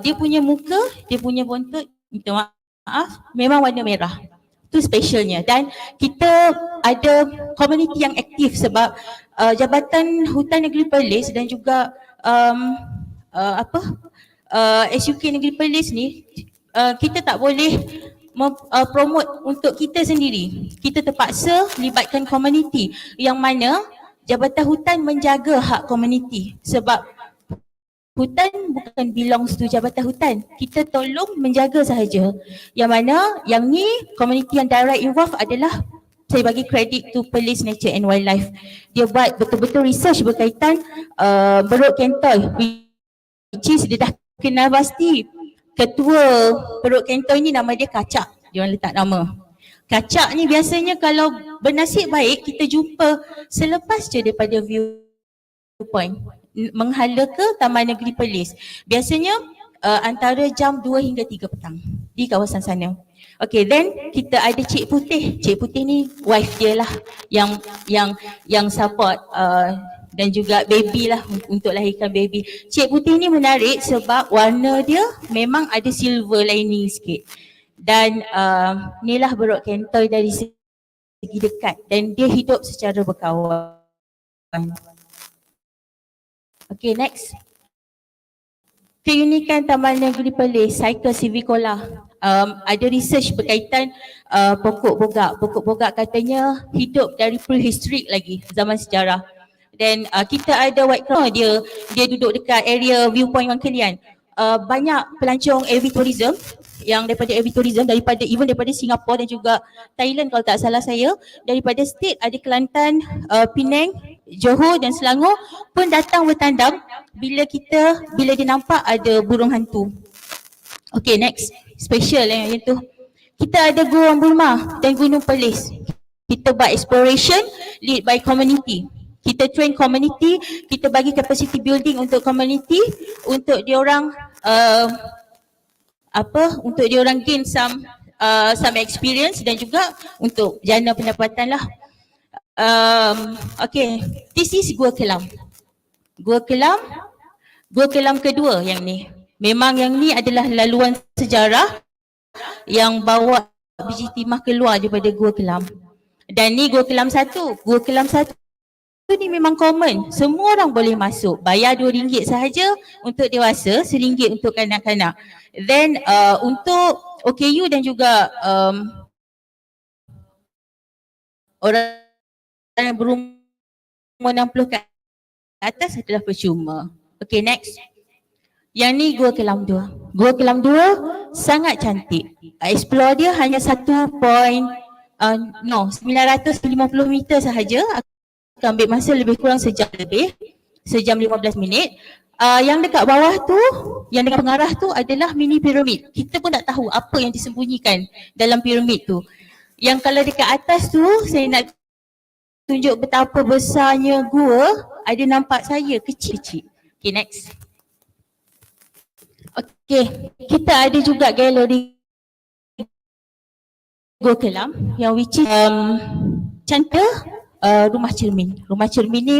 dia punya muka, dia punya bontot, minta maaf, memang warna merah. Itu specialnya. Dan kita ada komuniti yang aktif sebab Jabatan Hutan Negeri Perlis dan juga SUK Negeri Perlis ni, kita tak boleh promote untuk kita sendiri. Kita terpaksa libatkan komuniti yang mana Jabatan Hutan menjaga hak komuniti sebab hutan bukan belongs to Jabatan Hutan. Kita tolong menjaga sahaja. Yang mana yang ni komuniti yang direct involved adalah, saya bagi kredit to Perlis Nature and Wildlife. Dia buat betul-betul research berkaitan Beruk Kentoy, which is dia dah kenal pasti. Ketua Beruk Kentoy ni nama dia Kacak. Dia orang letak nama. Kacak ni biasanya kalau bernasib baik kita jumpa selepas je daripada viewpoint menghala ke Taman Negeri Perlis. Biasanya antara jam 2 hingga 3 petang di kawasan sana. Okay, then kita ada Cik Putih. Cik Putih ni wife dia lah yang support dan juga baby lah untuk lahirkan baby. Cik Putih ni menarik sebab warna dia memang ada silver lining sikit. Dan inilah Beruk Kentoy dari segi dekat dan dia hidup secara berkawan. Okay, next. Keunikan Taman Negeri Perlis, Cycle Civicola. Ada research berkaitan pokok bogak. Pokok bogak katanya hidup dari prehistoric lagi, zaman sejarah. Dan kita ada white crown, dia duduk dekat area viewpoint Wangkelian. Banyak pelancong AV tourism yang daripada AV tourism daripada Singapura dan juga Thailand kalau tak salah saya, daripada state ada Kelantan, Penang, Johor dan Selangor pun datang bertandang bila dia nampak ada burung hantu. Okay, next. Special yang tu. Kita ada Gua Burma dan Gunung Perlis. Kita buat exploration lead by community. Kita train community, kita bagi capacity building untuk community untuk diorang untuk diorang gain some experience dan juga untuk jana pendapatan lah. Okay, this is Gua Kelam. Gua Kelam kedua yang ni. Memang yang ni adalah laluan sejarah yang bawa biji timah keluar daripada Gua Kelam. Dan ni Gua Kelam satu. Gua Kelam satu ni memang common. Semua orang boleh masuk. Bayar RM2 sahaja untuk dewasa, RM1 untuk kanak-kanak. Then untuk OKU dan juga orang yang berumur 60 ke atas adalah percuma. Okay, next. Yang ni Gua Kelam 2. Gua Kelam 2 sangat cantik. Explore dia hanya 950 meter sahaja. Akan ambil masa lebih kurang sejam 15 minit. Yang dekat bawah tu, yang dengan pengarah tu adalah mini piramid. Kita pun tak tahu apa yang disembunyikan dalam piramid tu. Yang kalau dekat atas tu, saya nak tunjuk betapa besarnya gua, ada nampak saya kecil-kecil. Okay, next. Okay, kita ada juga galeri Gua Kelam yang which is cantik. Rumah cermin. Rumah cermin ni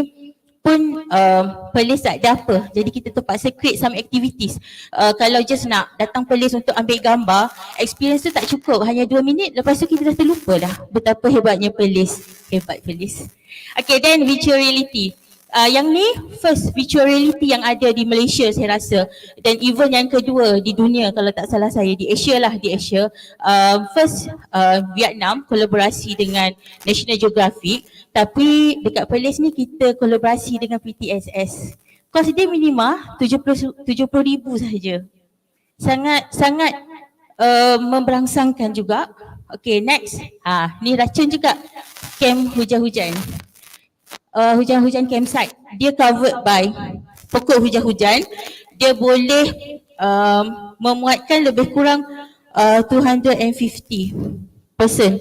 pun Perlis tak ada apa. Jadi kita terpaksa create some activities. Kalau just nak datang Perlis untuk ambil gambar, experience tu tak cukup. Hanya 2 minit, lepas tu kita dah terlupa dah betapa hebatnya Perlis. Hebat Perlis. Okay, then virtual reality. Yang ni first virtual reality yang ada di Malaysia saya rasa. Dan even yang kedua di dunia kalau tak salah saya, di Asia lah, di Asia. First Vietnam kolaborasi dengan National Geographic. Tapi dekat Perlis ni kita kolaborasi dengan PTSS. Kos dia minima 70,000 sahaja. Sangat memberangsangkan juga. Okay, next. Ni racun juga. Camp hujan-hujan. Hujan-hujan campsite. Dia covered by pokok hujan-hujan. Dia boleh memuatkan lebih kurang 250 person.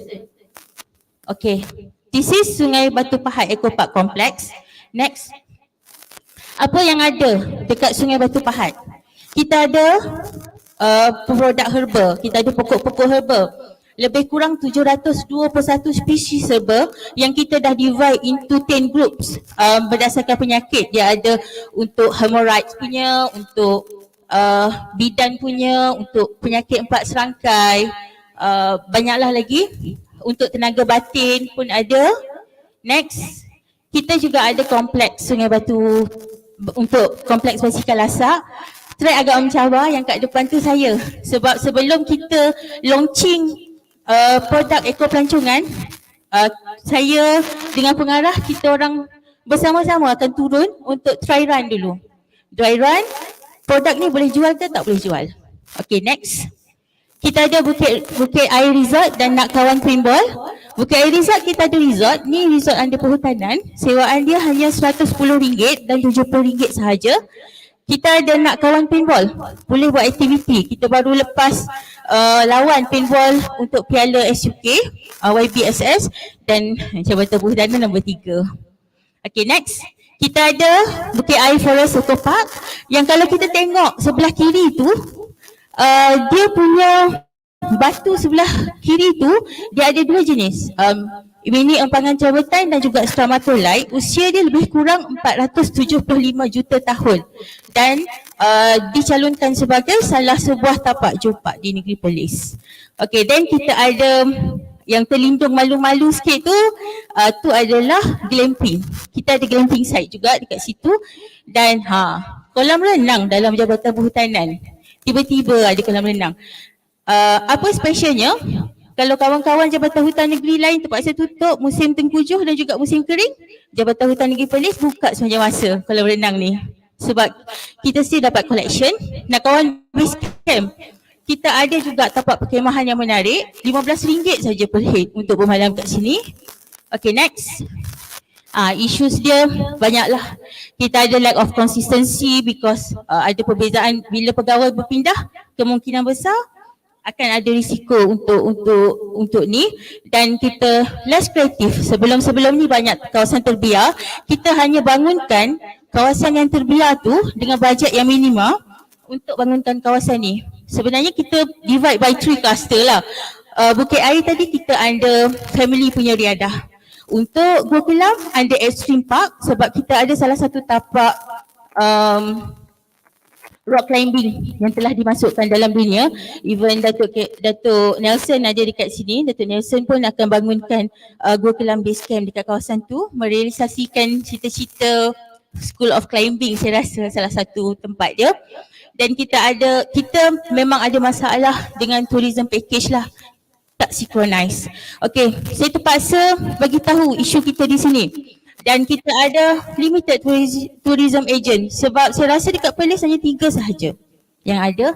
Okay. This is Sungai Batu Pahat Eco Park Complex. Next. Apa yang ada dekat Sungai Batu Pahat? Kita ada produk herba, kita ada pokok-pokok herba. Lebih kurang 721 spesies herba yang kita dah divide into 10 groups berdasarkan penyakit. Dia ada untuk hemorrhoids punya, untuk bidan punya, untuk penyakit empat serangkai, banyaklah lagi. Untuk tenaga batin pun ada. Next, kita juga ada kompleks Sungai Batu untuk kompleks basikal lasak. Track agak mencabar yang kat depan tu saya. Sebab sebelum kita launching produk ekopelancongan, saya dengan pengarah kita orang bersama-sama akan turun untuk try run dulu. Dry run, produk ni boleh jual ke tak boleh jual. Okay, next. Kita ada Bukit Air Resort dan Nak Kawan Paintball. Bukit Air Resort kita ada resort, ni resort under perhutanan. Sewaan dia hanya RM110 dan RM70 sahaja. Kita ada Nak Kawan Paintball, boleh buat aktiviti. Kita baru lepas lawan paintball untuk Piala SUK, YBSS dan Jabatan Perhutanan nombor 3. Okay, next. Kita ada Bukit Air Forest Eco Park yang kalau kita tengok sebelah kiri tu, dia punya batu sebelah kiri tu, dia ada dua jenis. Ini empangan jawatan dan juga stromatolite. Usia dia lebih kurang 475 juta tahun dan dicalonkan sebagai salah sebuah tapak jumpak di negeri Perlis. Okay, then kita ada yang terlindung malu-malu sikit tu adalah glamping. Kita ada glamping site juga dekat situ dan kolam renang dalam Jabatan Perhutanan. Tiba-tiba ada kolam renang. Apa specialnya? Kalau kawan-kawan Jabatan Hutan Negeri lain terpaksa tutup musim tengkujuh dan juga musim kering, Jabatan Hutan Negeri Perlis buka sepanjang masa kolam renang ni. Sebab kita still dapat collection. Nak kawan base camp, kita ada juga tapak perkhemahan yang menarik, RM15 saja per head untuk bermalam kat sini. Okay, next. Issues dia banyaklah. Kita ada lack of consistency because ada perbezaan bila pegawai berpindah, kemungkinan besar akan ada risiko untuk ni. Dan kita less kreatif. Sebelum ni banyak kawasan terbiar, kita hanya bangunkan kawasan yang terbiar tu dengan bajet yang minima untuk bangunkan kawasan ni. Sebenarnya kita divide by 3 cluster lah. Bukit Air tadi kita under family punya riadah. Untuk Gua Kelam under Extreme Park sebab kita ada salah satu tapak rock climbing yang telah dimasukkan dalam dunia. Even Datuk Nelson ada dekat sini. Datuk Nelson pun akan bangunkan Gua Kelam Base Camp dekat kawasan tu, merealisasikan cita-cita School of Climbing, saya rasa salah satu tempat dia. Dan kita memang ada masalah dengan tourism package lah, tak synchronize. Okay, saya terpaksa bagi tahu isu kita di sini. Dan kita ada limited tourism agent sebab saya rasa dekat Perlis hanya 3 sahaja yang ada.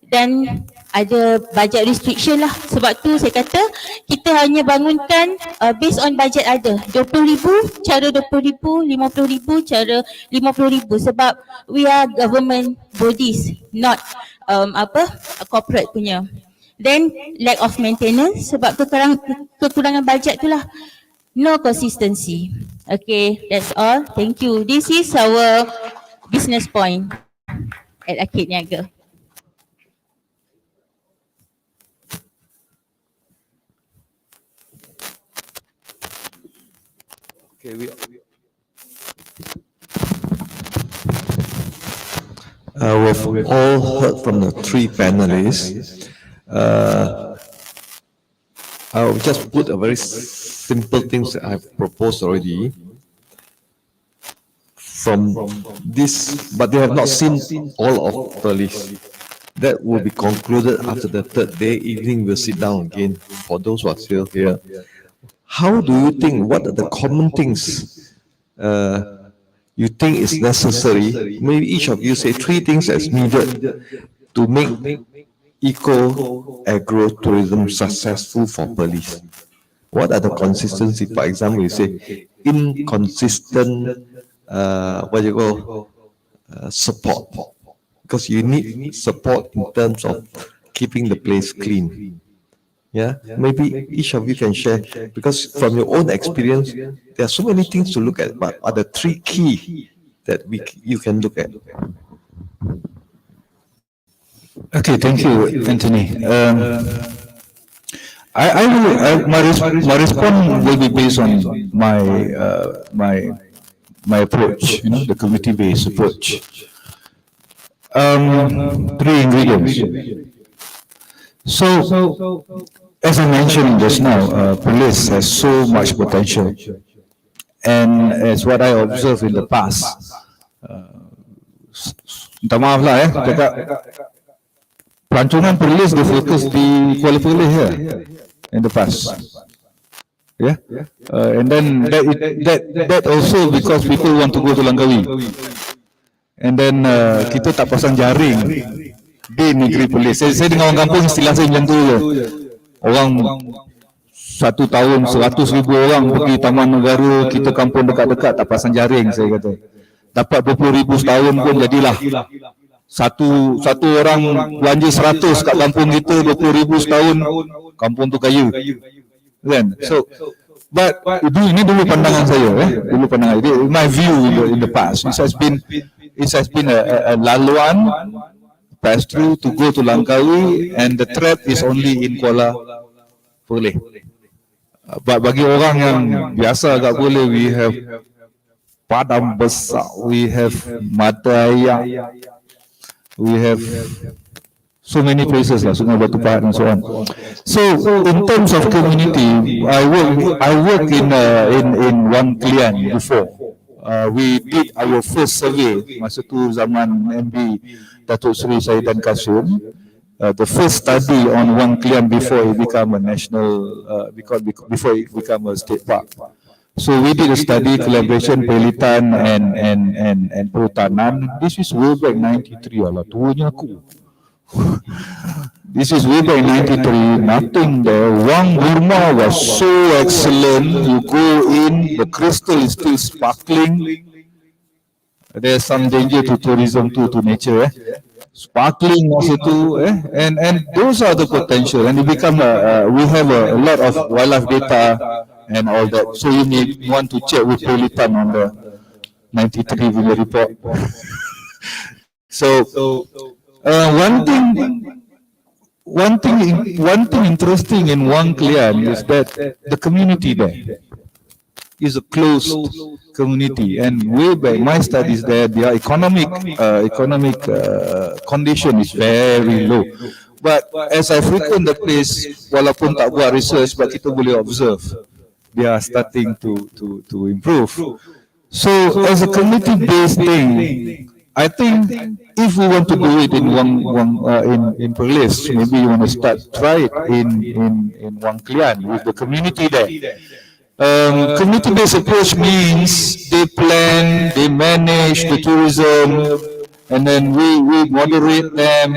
Dan ada budget restriction lah. Sebab tu saya kata kita hanya bangunkan based on budget ada. RM20,000 cara RM20,000, RM50,000 cara RM50,000 sebab we are government bodies, not corporate punya. Then lack of maintenance sebab kekurangan budget tu lah. No consistency. Okay, that's all. Thank you. This is our business point at Arcade Niaga. Okay, we've all heard from the 3 panelists. I'll just put a very simple things that I've proposed already from this, but they have not seen all of PERLIS. That will be concluded after the 3rd day evening. We'll sit down again for those who are still here. How do you think, what are the common things you think is necessary? Maybe each of you say 3 things that's needed to make eco-agro-tourism successful for PERLIS. What are the consistency? For example, you say inconsistent, support. Because you need support in terms of keeping the place clean. Yeah, maybe each of you can share, because from your own experience, there are so many things to look at, but are the three key that you can look at? Okay, thank you, Anthony. My response will be based on my approach, the community-based approach. Three ingredients. So, as I mentioned just now, PERLIS has so much potential, and as what I observed in the past, minta maaf lah cakap pelancongan PERLIS dia fokus di Kuala Perlis here in the past. Yeah, and then that also because people want to go to Langkawi, and then kita tak pasang jaring di negeri PERLIS. Saya dengan orang kampung istilah saya macam tu je. Orang 1 tahun 100,000 orang pergi Taman Negara, kita kampung dekat-dekat tak pasang jaring, saya kata. Dapat 20,000 setahun pun jadilah. Satu orang belanja 100 kat kampung kita, 20,000 setahun, kampung tu kaya. Kan? So, but ini dulu pandangan saya, dulu pandangan saya. My view in the past, it has been a laluan pass through to go to Langkawi, and the trap is only in Kuala Perlis. But bagi orang yang biasa agak boleh, we have Padang Besar, we have Mata Ayam, we have so many places lah, Sungai Batu Pahat and so on. So in terms of community, I work in Wang Klian before. We did our first survey masa tu zaman MB Datuk Seri Saidan Kasum. The first study on Wang Klian before it became a national, before it became a state park. So we did a study, collaboration Pelitan and Perhutanan. This is way back 93, alah tuanya aku. This is way back 93, nothing there. Wang Burma was so excellent. You go in, the crystal is still sparkling. There's some danger to tourism too, to nature. Sparkling also too, and those are the potential. And it become we have a lot of wildlife data and all that. So you may want to check with Pelitan on the 93 video report. So one thing interesting in Wang Klian is that the community there is a closed community, and way back my studies there, their economic condition is very low. But as I frequent the place, walaupun tak buat research, but kita boleh observe they are starting to improve. So as a community-based thing, I think if we want to do it in in PERLIS, maybe you want to try it in Wang Klian with the community there. Community-based approach means they plan, they manage the tourism, and then we moderate them.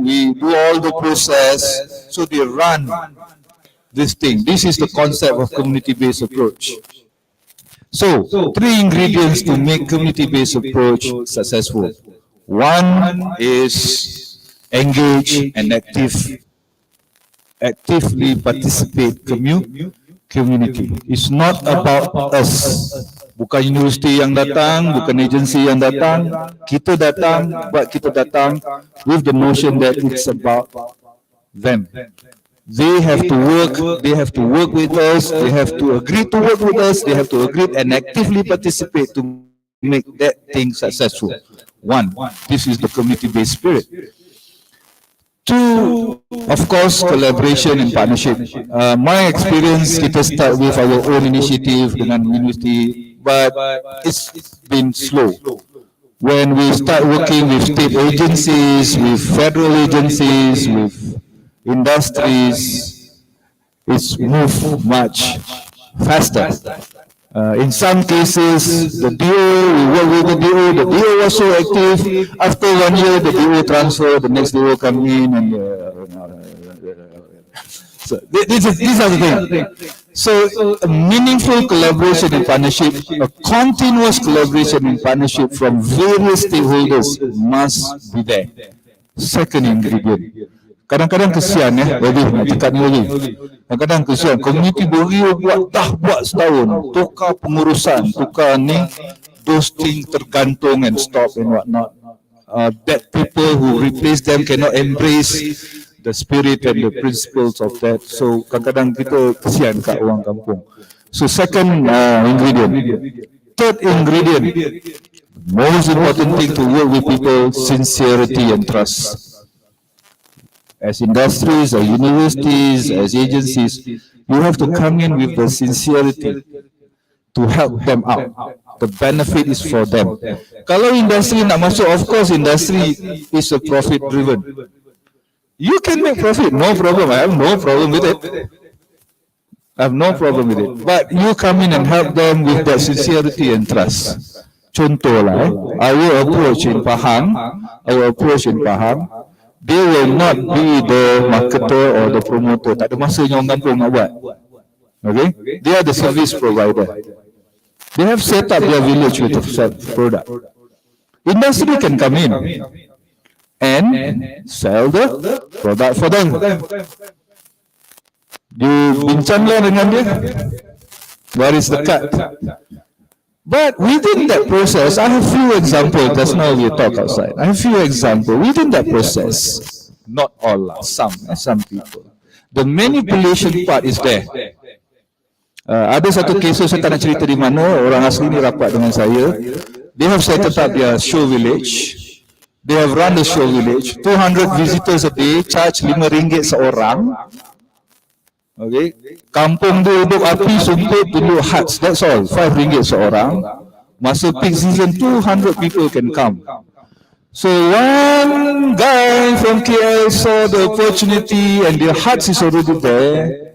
We do all the process, so they run this thing. This is the concept of community-based approach. So, 3 ingredients to make community-based approach successful. One is engage and actively participate community. It's not about us. Bukan universiti yang datang, bukan agensi yang datang. Kita datang, but kita datang with the notion that it's about them. They have to work with us, they have to agree to work with us, they have to agree and actively participate to make that thing successful. One, this is the community-based spirit. 2, of course, collaboration and partnership. My experience, kita start with our own initiative dengan university, but it's been slow. When we start working with state agencies, with federal agencies, with industries, it's moved much faster. In some cases, we work with the DO was so active. After 1 year, the DO transfer, the next DO come in, and so these are the things. So a meaningful collaboration and partnership, a continuous collaboration and partnership from various stakeholders must be there. Second ingredient, Kadang-kadang kesian lebih nak cakap ni lagi. Kadang-kadang kesian, community beriu buat setahun, tukar pengurusan, tukar ni, those things tergantung and stop and whatnot. That people who replace them cannot embrace the spirit and the principles of that. So kadang-kadang kita kesian kat orang kampung. So second ingredient. Third ingredient, most important thing to work with people, sincerity and trust. As industries, as universities, as agencies, you have to come in with the sincerity to help them out. The benefit is for them. Kalau industri nak masuk, of course industry is a profit driven. You can make profit, no problem. I have no problem with it. I have no problem with it. But you come in and help them with that sincerity and trust. Contohlah, our approach in Pahang, they will not be the marketer or the promoter. Tak ada masanya orang kampung nak buat. Okay? They are the service provider. They have set up their village with a product. Industry can come in and sell the product for them. You bincanglah dengan dia. Where is the cut? But within that process, I have few examples. Just now we talk outside. I have few examples within that process. Not all, some people. The manipulation part is there. Ada satu kes saya tak nak cerita di mana, orang asli ni rapat dengan saya. They have set up their show village. They have run the show village. 200 visitors a day, charge RM5 seorang. Okay. Kampung tu duduk api, sumpit, duduk huts, that's all. RM5 seorang. Masa peak season, 200 people can come. So one guy from KL saw the opportunity and the huts is already there.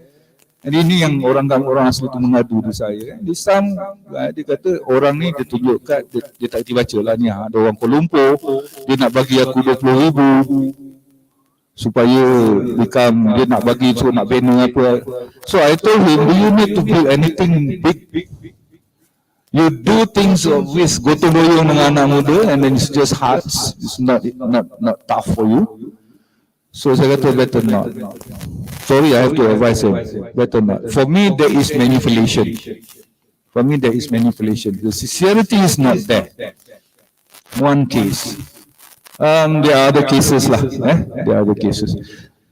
And ini yang orang asli tu mengadu di saya. Dia kata orang ni dia tunjuk kat, dia tak baca lah ni. Ada orang Kuala Lumpur, dia nak bagi aku 20,000 supaya dia nak bagi so nak banner apa. So I told him, do you need to build anything big? You do things with gotong royong dengan anak muda and then it's just hearts. It's not tough for you. So saya kata better not. Sorry, I have to advise him. Better not. For me, there is manipulation. The sincerity is not there. One case. There are other cases lah. There are other cases.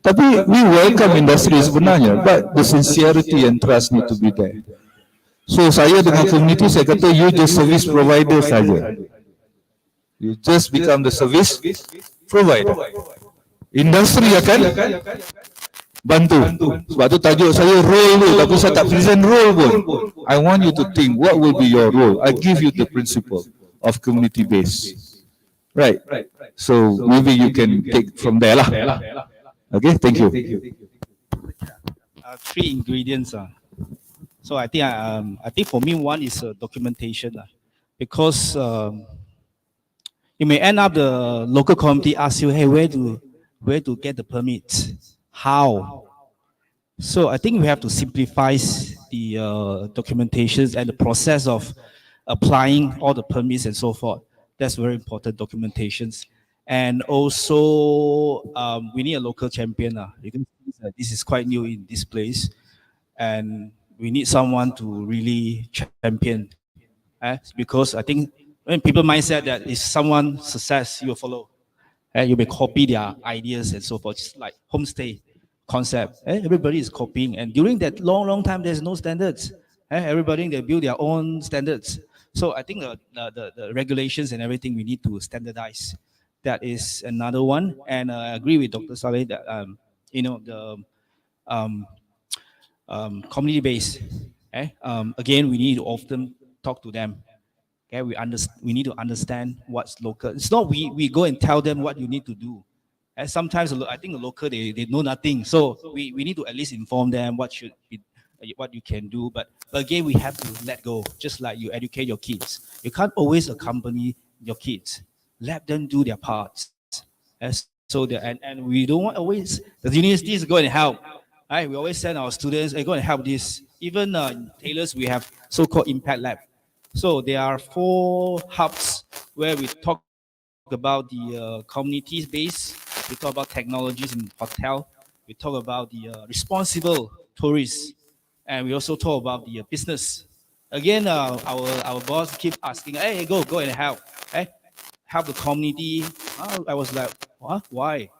Tapi we welcome industry sebenarnya, but the sincerity and trust need to be there. So saya dengan community, saya kata you just service provider saja. You just become the service provider. Industri akan bantu. Sebab tu tajuk saya role tu, tapi saya tak present role pun. I want you to think what will be your role. I give you the principle of community base. Right. So maybe you can take from there lah. Okay, thank you. Three ingredients. So I think for me one is documentation, because you may end up the local community ask you, hey, where to get the permits, how? So I think we have to simplify the documentations and the process of applying all the permits and so forth. That's very important, documentations. And also, we need a local champion. You can see that this is quite new in this place. And we need someone to really champion. Because I think when people mindset that if someone success, you'll follow. You may copy their ideas and so forth, just like homestay concept. Everybody is copying. And during that long time, there's no standards. Everybody, they build their own standards. So I think the regulations and everything we need to standardize. That is another one. And I agree with Dr. Saleh that, the community base. Again, we need to often talk to them. Okay, we need to understand what's local. It's not we go and tell them what you need to do. And sometimes I think the local they know nothing. So we need to at least inform them what should be, what you can do. But again, we have to let go. Just like you educate your kids, you can't always accompany your kids. Let them do their parts. So and we don't want always the universities go and help. Right? We always send our students, go and help this. Even tailors, we have so-called impact lab. So there are 4 hubs where we talk about the community base we talk about technologies in hotel, we talk about the responsible tourists, and we also talk about the business. Again, our boss keep asking, hey, go and help, hey, help the community. I was like, what? Why?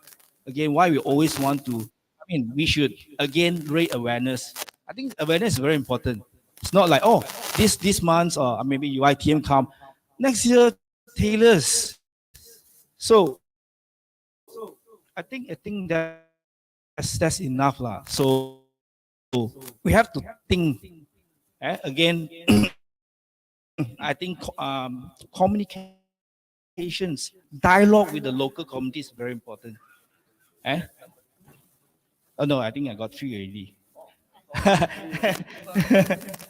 Again, why we always want to? I mean, we should again raise awareness. I think awareness is very important. It's not like, oh, this month or maybe UITM come next year, tailors. So I think that's enough lah. So we have to think again. I think communications, dialogue with the local community is very important. Oh no, I think I got 3 already.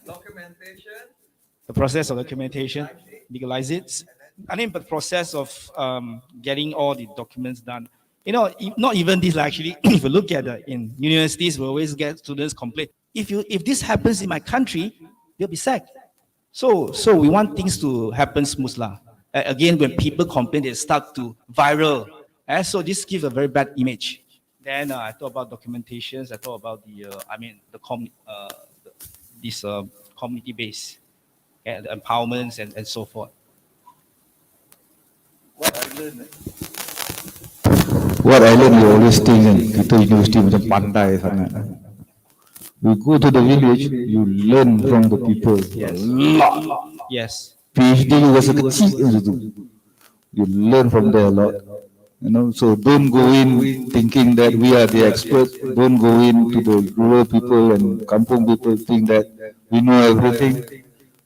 Documentation. The process of documentation, legalize it. I think the process of getting all the documents done. You know, not even this actually. If you look at in universities, we always get students complain. If this happens in my country, they'll be sacked. So we want things to happen smooth lah. Again, when people complain, they start to viral. So this gives a very bad image. Then I thought about documentations. I thought about this community base, the empowerments and so forth. What I learned, you always think kita universiti macam pandai sangat. You go to the village, you learn from the people. Yes. Yes. PhD juga sekecil macam tu. You learn from there a lot. You know, so don't go in thinking that we are the experts. Don't go in to the rural people and kampung people think that we know everything.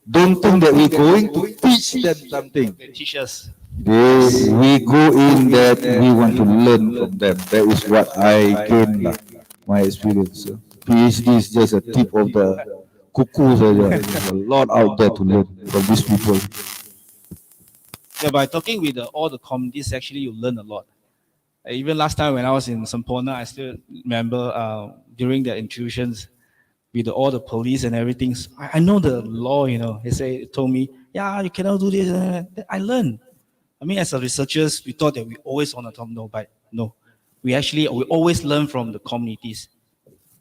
Don't think that we're going to teach them something. Teach us. We go in that we want to learn from them. That is what I gain lah, my experience. PhD is just a tip of the kuku saja. There's a lot out there to learn from these people. Yeah, by talking with all the communities, actually you learn a lot. Even last time when I was in Sampona, I still remember during the intrusions with all the police and everything. I know the law, you know. They told me, yeah, you cannot do this. I learned. I mean, as a researchers, we thought that we always on the top, but no. We always learn from the communities.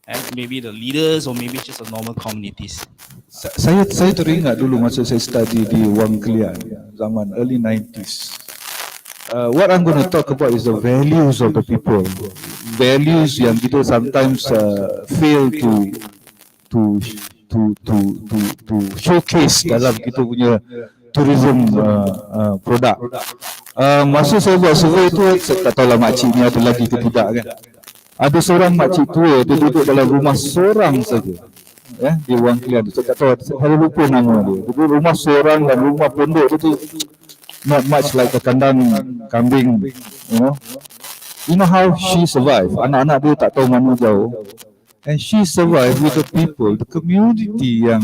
And maybe the leaders or maybe just the normal communities. Saya teringat dulu masa saya study di Wang Kelian, zaman early 90s. What I'm going to talk about is the values of the people. Values yang kita sometimes fail to showcase dalam kita punya tourism produk. Masa saya buat survey tu, saya tak tahu lah makcik ni ada lagi ke tidak kan. Ada seorang makcik tua, dia duduk dalam rumah seorang saja. Di Wang Kelian tu, saya tak tahu, saya lupa nama dia. Duduk rumah seorang dan rumah pondok tu not much like a kandang kambing, you know. You know how she survived? Anak-anak dia tak tahu mana jauh. And she survived with the people, the community yang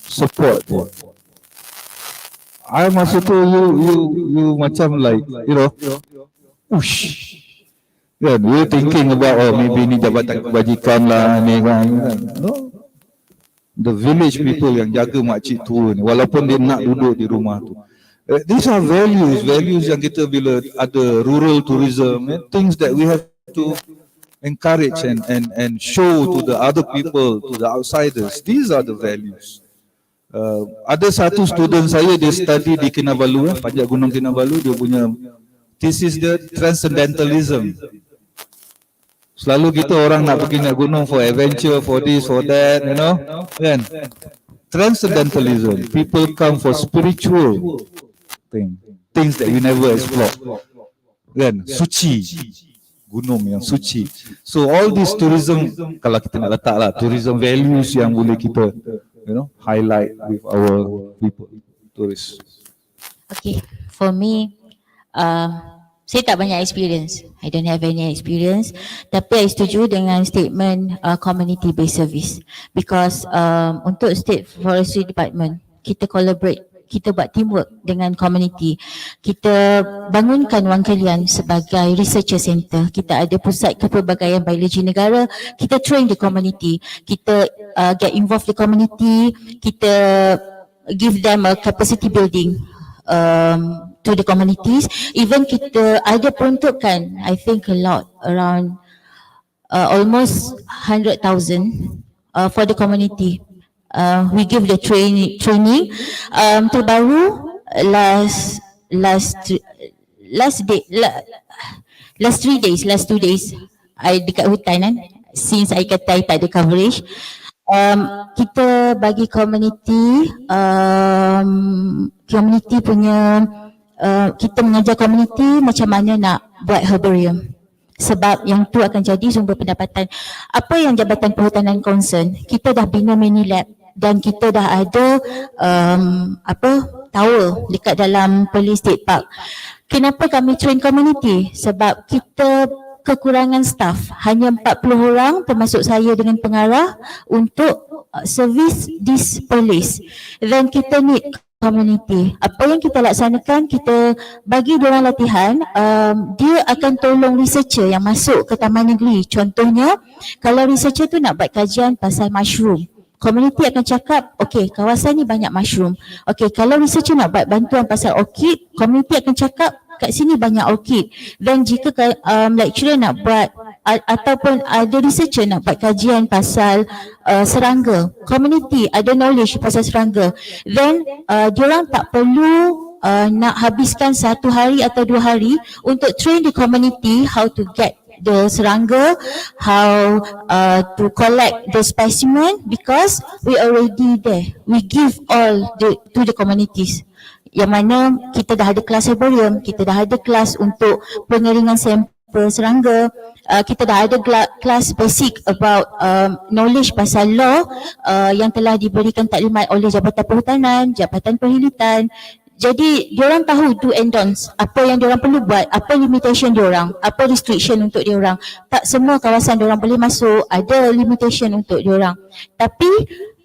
support dia. I masa tu you macam like, you know, ush. Yeah, you thinking about maybe ni jabatan kebajikan lah ni kan. No. The village people yang jaga makcik tua ni walaupun dia nak duduk di rumah tu. These are values yang kita bila ada rural tourism, things that we have to encourage and show to the other people, to the outsiders. These are the values. Ada satu student saya, dia study di Kinabalu, Pajak Gunung Kinabalu, dia punya thesis dia transcendentalism. Selalu kita orang nak pergi naik gunung for adventure, for this, for that, you know, kan? Transcendentalism. People come for spiritual things that we never explore. Kan? Suci. Gunung yang suci. So all this tourism, kalau kita nak letak lah, tourism values yang boleh kita, you know, highlight with our people, tourists. Okay, for me, saya tak banyak experience. I don't have any experience. Tapi I setuju dengan statement community based service. Because untuk State Forestry Department, kita collaborate, kita buat teamwork dengan community. Kita bangunkan Wang Kelian sebagai researcher center. Kita ada pusat kepelbagaian biologi negara. Kita train the community. Kita get involved the community. Kita give them a capacity building to the communities. Even kita ada peruntukan, I think a lot, around almost 100,000 for the community. We give the training. Terbaru last 2 days, I dekat hutan kan, since I kata I tak ada coverage. Kita bagi community punya, kita mengajar community macam mana nak buat herbarium. Sebab yang tu akan jadi sumber pendapatan. Apa yang Jabatan Perhutanan concern, kita dah bina mini lab dan kita dah ada tower dekat dalam PERLIS State Park. Kenapa kami train community? Sebab kita kekurangan staff, hanya 40 orang termasuk saya dengan pengarah untuk service this PERLIS. Dan kita need community. Apa yang kita laksanakan, kita bagi diorang latihan, dia akan tolong researcher yang masuk ke taman negeri. Contohnya, kalau researcher tu nak buat kajian pasal mushroom, community akan cakap, okay, kawasan ni banyak mushroom. Okay, kalau researcher nak buat bantuan pasal orchid, community akan cakap, kat sini banyak orchid. Dan jika lecturer nak buat ataupun ada researcher nak buat kajian pasal serangga, community ada knowledge pasal serangga, then diorang tak perlu nak habiskan 1 hari atau 2 hari untuk train the community how to get the serangga, how to collect the specimen, because we already there. We give all to the communities. Yang mana kita dah ada kelas herbarium, kita dah ada kelas untuk pengeringan sampel serangga, kita dah ada kelas basic about knowledge pasal law yang telah diberikan taklimat oleh Jabatan Perhutanan, Jabatan Perhilitan. Jadi diorang tahu do and don'ts, apa yang diorang perlu buat, apa limitation diorang, apa restriction untuk diorang. Tak semua kawasan diorang boleh masuk, ada limitation untuk diorang. Tapi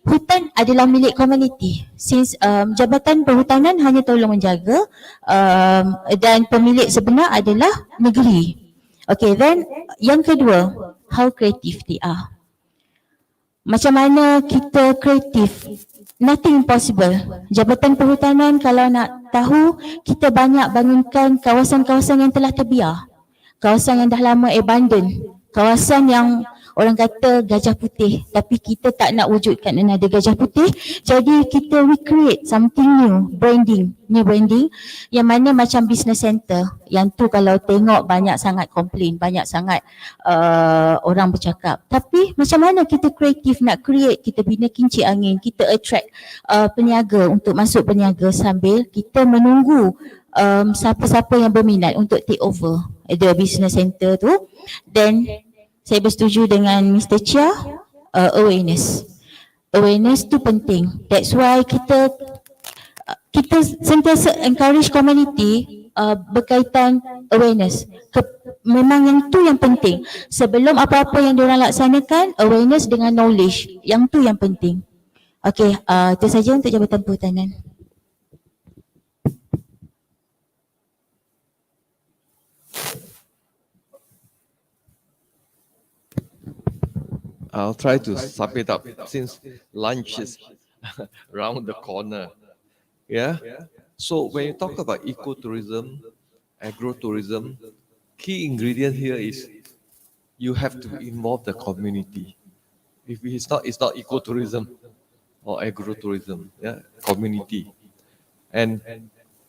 hutan adalah milik komuniti. Since Jabatan Perhutanan hanya tolong menjaga dan pemilik sebenar adalah negeri. Okay, then yang kedua, how creative they are. Macam mana kita kreatif? Nothing impossible. Jabatan Perhutanan kalau nak tahu, kita banyak bangunkan kawasan-kawasan yang telah terbiar. Kawasan yang dah lama abandoned. Kawasan yang orang kata gajah putih, tapi kita tak nak wujudkan ada gajah putih. Jadi kita recreate something new branding, yang mana macam business center. Yang tu kalau tengok banyak sangat komplain, banyak sangat orang bercakap. Tapi macam mana kita kreatif nak create, kita bina kincir angin, kita attract peniaga untuk masuk peniaga sambil kita menunggu siapa-siapa yang berminat untuk take over the business center tu. Then saya bersetuju dengan Mr. Chia, awareness. Awareness tu penting. That's why kita sentiasa encourage community berkaitan awareness. Memang yang tu yang penting. Sebelum apa-apa yang diorang laksanakan, awareness dengan knowledge. Yang tu yang penting. Okay, itu saja untuk Jabatan Perhutanan. I'll try to sum it up since lunch is around the corner. Yeah. So when you talk about ecotourism, agrotourism, key ingredient here is you have to involve the community. If it's not ecotourism or agrotourism, yeah, community. And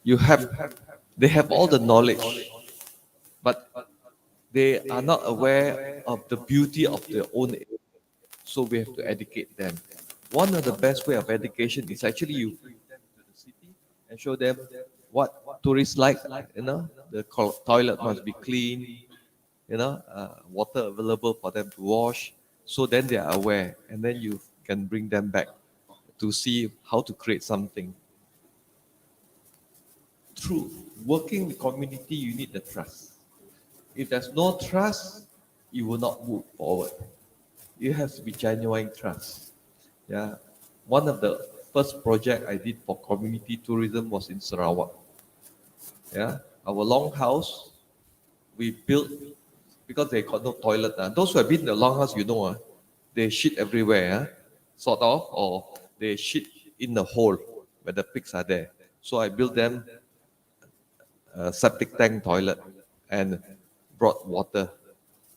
they have all the knowledge, but they are not aware of the beauty of their own area. So we have to educate them. One of the best way of education is actually you bring them to the city and show them what tourists like. The toilet must be clean, water available for them to wash. So then they are aware, and then you can bring them back to see how to create something. Through working with community, you need the trust. If there's no trust, you will not move forward. It has to be genuine trust. Yeah. One of the first project I did for community tourism was in Sarawak. Yeah. Our longhouse, we built because they got no toilet. Those who have been in the longhouse, they shit everywhere, sort of, or they shit in the hole where the pigs are there. So I built them septic tank toilet and brought water.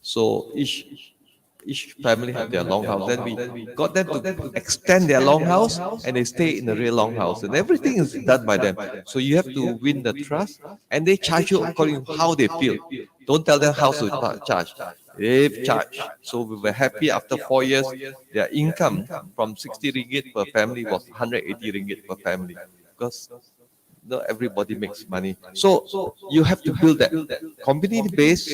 So each family had their longhouse. Then we got them to extend their longhouse, and they stay in the real longhouse, and everything is done by them. So you have to win the trust, and they charge you according to how they feel. Don't tell them how to charge. They charge. So we were happy after 4 years. Their income from 60 ringgit per family was 180 ringgit per family, because not everybody makes money. So you have to build that community base.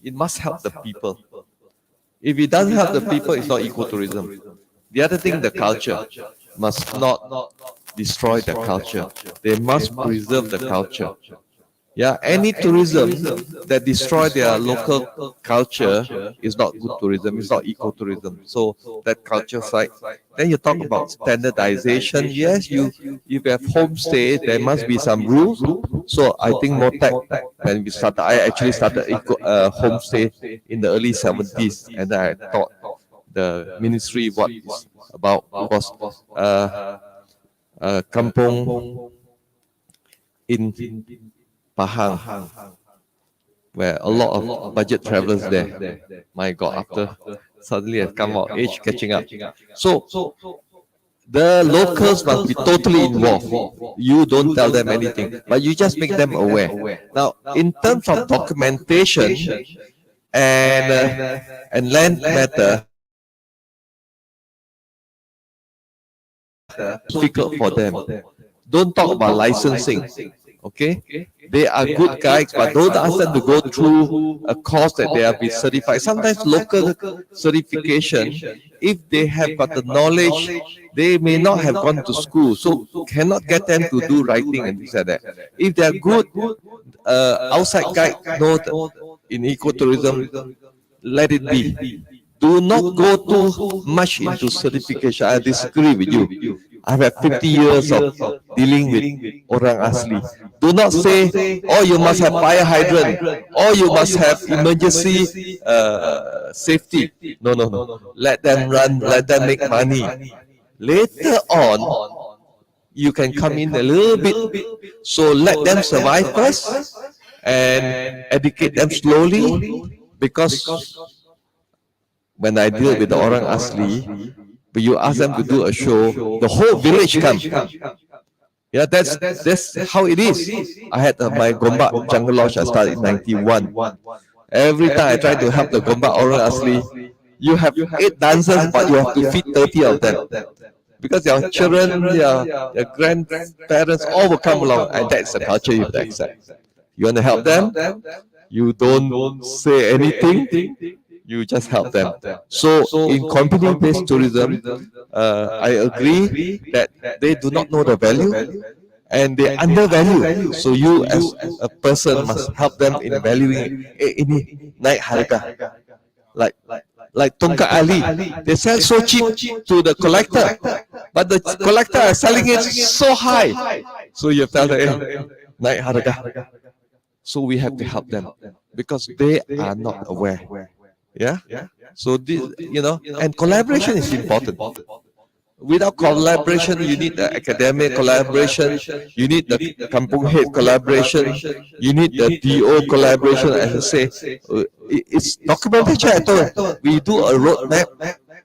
It must help the people. If it doesn't help the people, it's not ecotourism. The other thing, the culture must not destroy the culture. They must preserve the culture. Yeah, any tourism that destroy their local culture is not good tourism. It's not ecotourism. So that culture side. Then you talk about standardization. Yes, if you have homestay, there must be some rules. So I think Motec, when we started, I actually started homestay in the early 70s, and I thought the ministry what is about was kampong in Pahang, where a lot of budget travelers there. My God, after suddenly I come out age catching up. So the locals must be totally involved. You don't tell them anything, but you just make them aware. Now, in terms of documentation and land matter, difficult for them. Don't talk about licensing. Okay, they are good guys, but don't ask them to go through a course that they have been certified. Sometimes local certification, if they have got the knowledge, they may not have gone to school, so cannot get them to do writing and things like that. If they are good outside guide, know in ecotourism, let it be. Do not go too much into certification. I disagree with you. I've had 50 years of dealing with orang asli. Do not say, oh, you must have fire hydrant, or you must have emergency safety. No. Let them run, let them make money. Later on, you can come in a little bit. So let them survive first and educate them slowly, because when I deal with the orang asli, but you ask them to do a show, the whole village comes. Yeah, that's how it is. I had my Gombak Jungle Lodge. I started in 91. Every time I try to help the Gombak orang asli, you have 8 dancers, but you have to feed 30 of them, because your children, your grandparents, all will come along, and that's the culture you have to accept. You want to help them, you don't say anything. You just help them. So in community-based tourism, I agree that they do not know the value and they undervalue. So you as a person must help them in valuing it. Ini naik harga. Like Tongkat Ali, they sell so cheap to the collector, but the collector is selling it so high. So you tell them, naik harga. So we have to help them because they are not aware. Yeah. So this, and collaboration is important. Without collaboration, you need the academic collaboration, you need the kampung head collaboration, you need the DO collaboration. As I say, it's documentation. I told we do a roadmap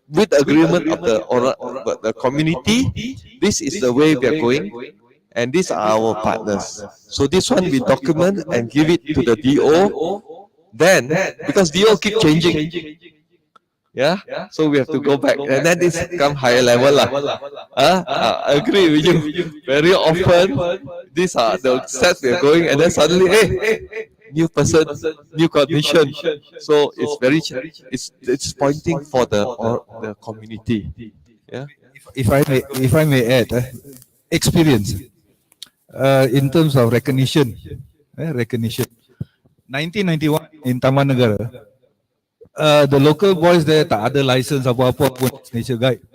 with agreement of the community. This is the way we are going, and these are our partners. So this one we document and give it to the DO. Then, because DO keep changing, so we have to go back, and then this come higher level I agree with you. Very often, these are the steps we are going, and then suddenly, hey, new person, new condition. So it's very, it's pointing for the community. Yeah. If I may add, experience in terms of recognition. 1991 in Taman Negara, the local boys there tak ada license apa-apa pun nature guide.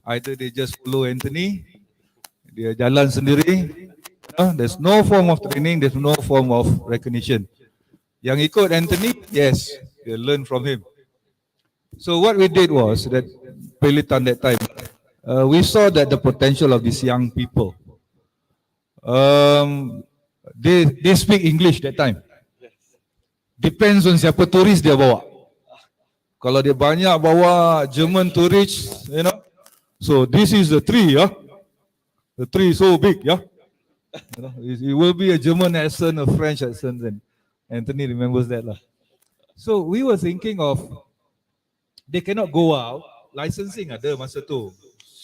Either they just follow Anthony, dia jalan sendiri. There's no form of training, there's no form of recognition. Yang ikut Anthony, yes, they learn from him. So what we did was that Pelitan that time, we saw that the potential of these young people. They speak English that time. Depends on siapa turis dia bawa. Kalau dia banyak bawa German tourists, you know. So this is the tree, yeah. The tree is so big, yeah. You know, it will be a German accent, a French accent, and Anthony remembers that lah. So we were thinking of they cannot go out. Licensing ada masa tu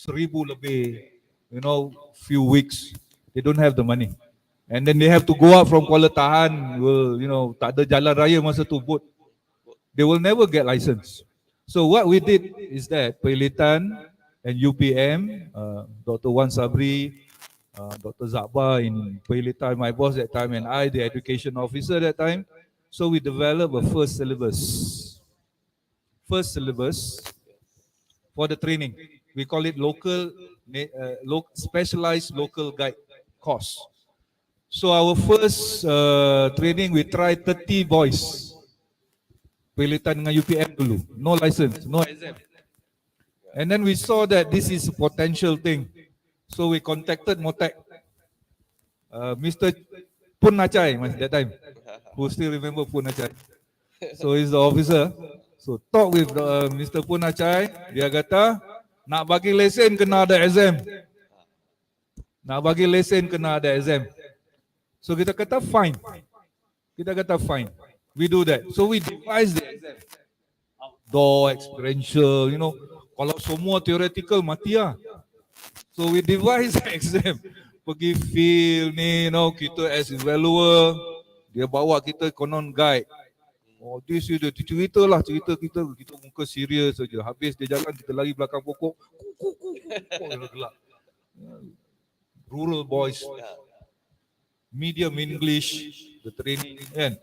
1,000 lebih, you know, few weeks. They don't have the money. And then they have to go out from Kuala Tahan. Will, you know, tak ada jalan raya masa tu, boat. They will never get license. So what we did is that Perlitan and UPM, Dr. Wan Sabri, Dr. Zakba in Perlitan, my boss that time, and I, the education officer that time. So we developed a first syllabus. First syllabus for the training. We call it specialized local guide course. So our first training, we tried 30 boys. Perlitan dengan UPM dulu. No license, no exam. And then we saw that this is a potential thing. So we contacted Motek. Mr. Pun Nachai that time. Who still remember Pun Nachai? So he's the officer. So talk with Mr. Pun Nachai. Dia kata, nak bagi lesen kena ada exam. Nak bagi lesen kena ada exam. So kita kata fine. Kita kata fine. We do that. So we devise the exam. Outdoor, experiential, you know. Kalau semua theoretical, mati lah. So we devise the exam. Pergi field ni, you know, kita as evaluer, dia bawa kita konon guide. Oh, this is the cerita lah, cerita kita muka serius saja. Habis dia jalan, kita lari belakang pokok. Gelap. Rural boys. Medium English, the training, and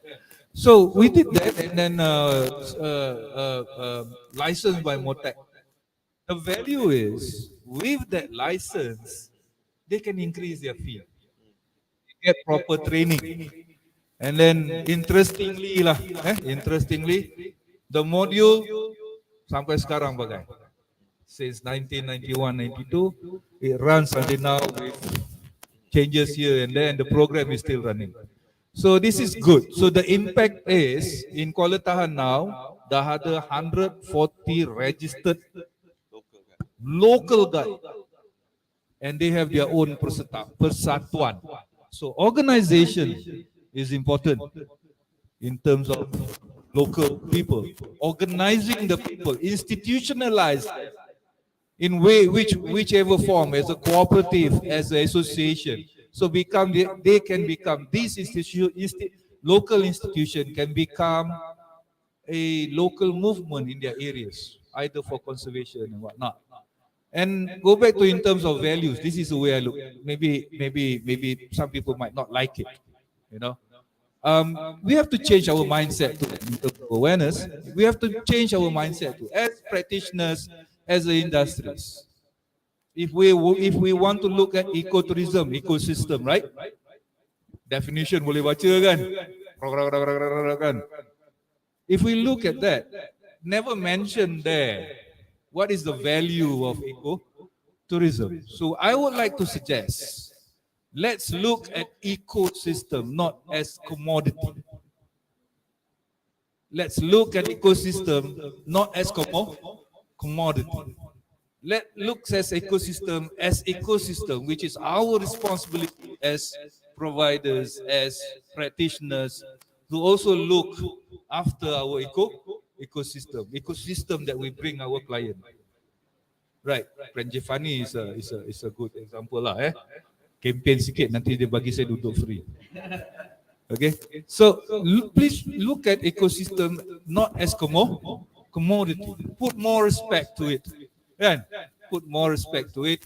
so we did that, and then licensed by Motek. The value is with that license, they can increase their fee, get proper training, and then interestingly, the module sampai sekarang bagai. Since 1991-92, it runs until now with changes here and there, and the program is still running. So this is good. So the impact is, in Kuala Tahan now, dah ada 140 registered local guide, and they have their own persatuan. So organization is important in terms of local people. Organizing the people, institutionalize in whichever form, as a cooperative, as an association. So they can become, this local institution can become a local movement in their areas, either for conservation and whatnot. And go back to in terms of values, this is the way I look. Maybe some people might not like it, you know. We have to change our mindset to in terms of awareness. We have to change our mindset to, as practitioners, as the industries. If we want to look at ecotourism, ecosystem, right? Definition boleh baca kan? If we look at that, never mentioned there, what is the value of ecotourism? So I would like to suggest, let's look at ecosystem not as commodity. Let's look at ecosystem not as commodity. Let's look at ecosystem, which is our responsibility as providers, as practitioners, to also look after our ecosystem that we bring our client. Right, Prenjefani is a good example lah. Campaign sikit nanti dia bagi saya duduk free. Okay, so please look at ecosystem not as commodity. Put more respect to it. Kan? Put more respect to it.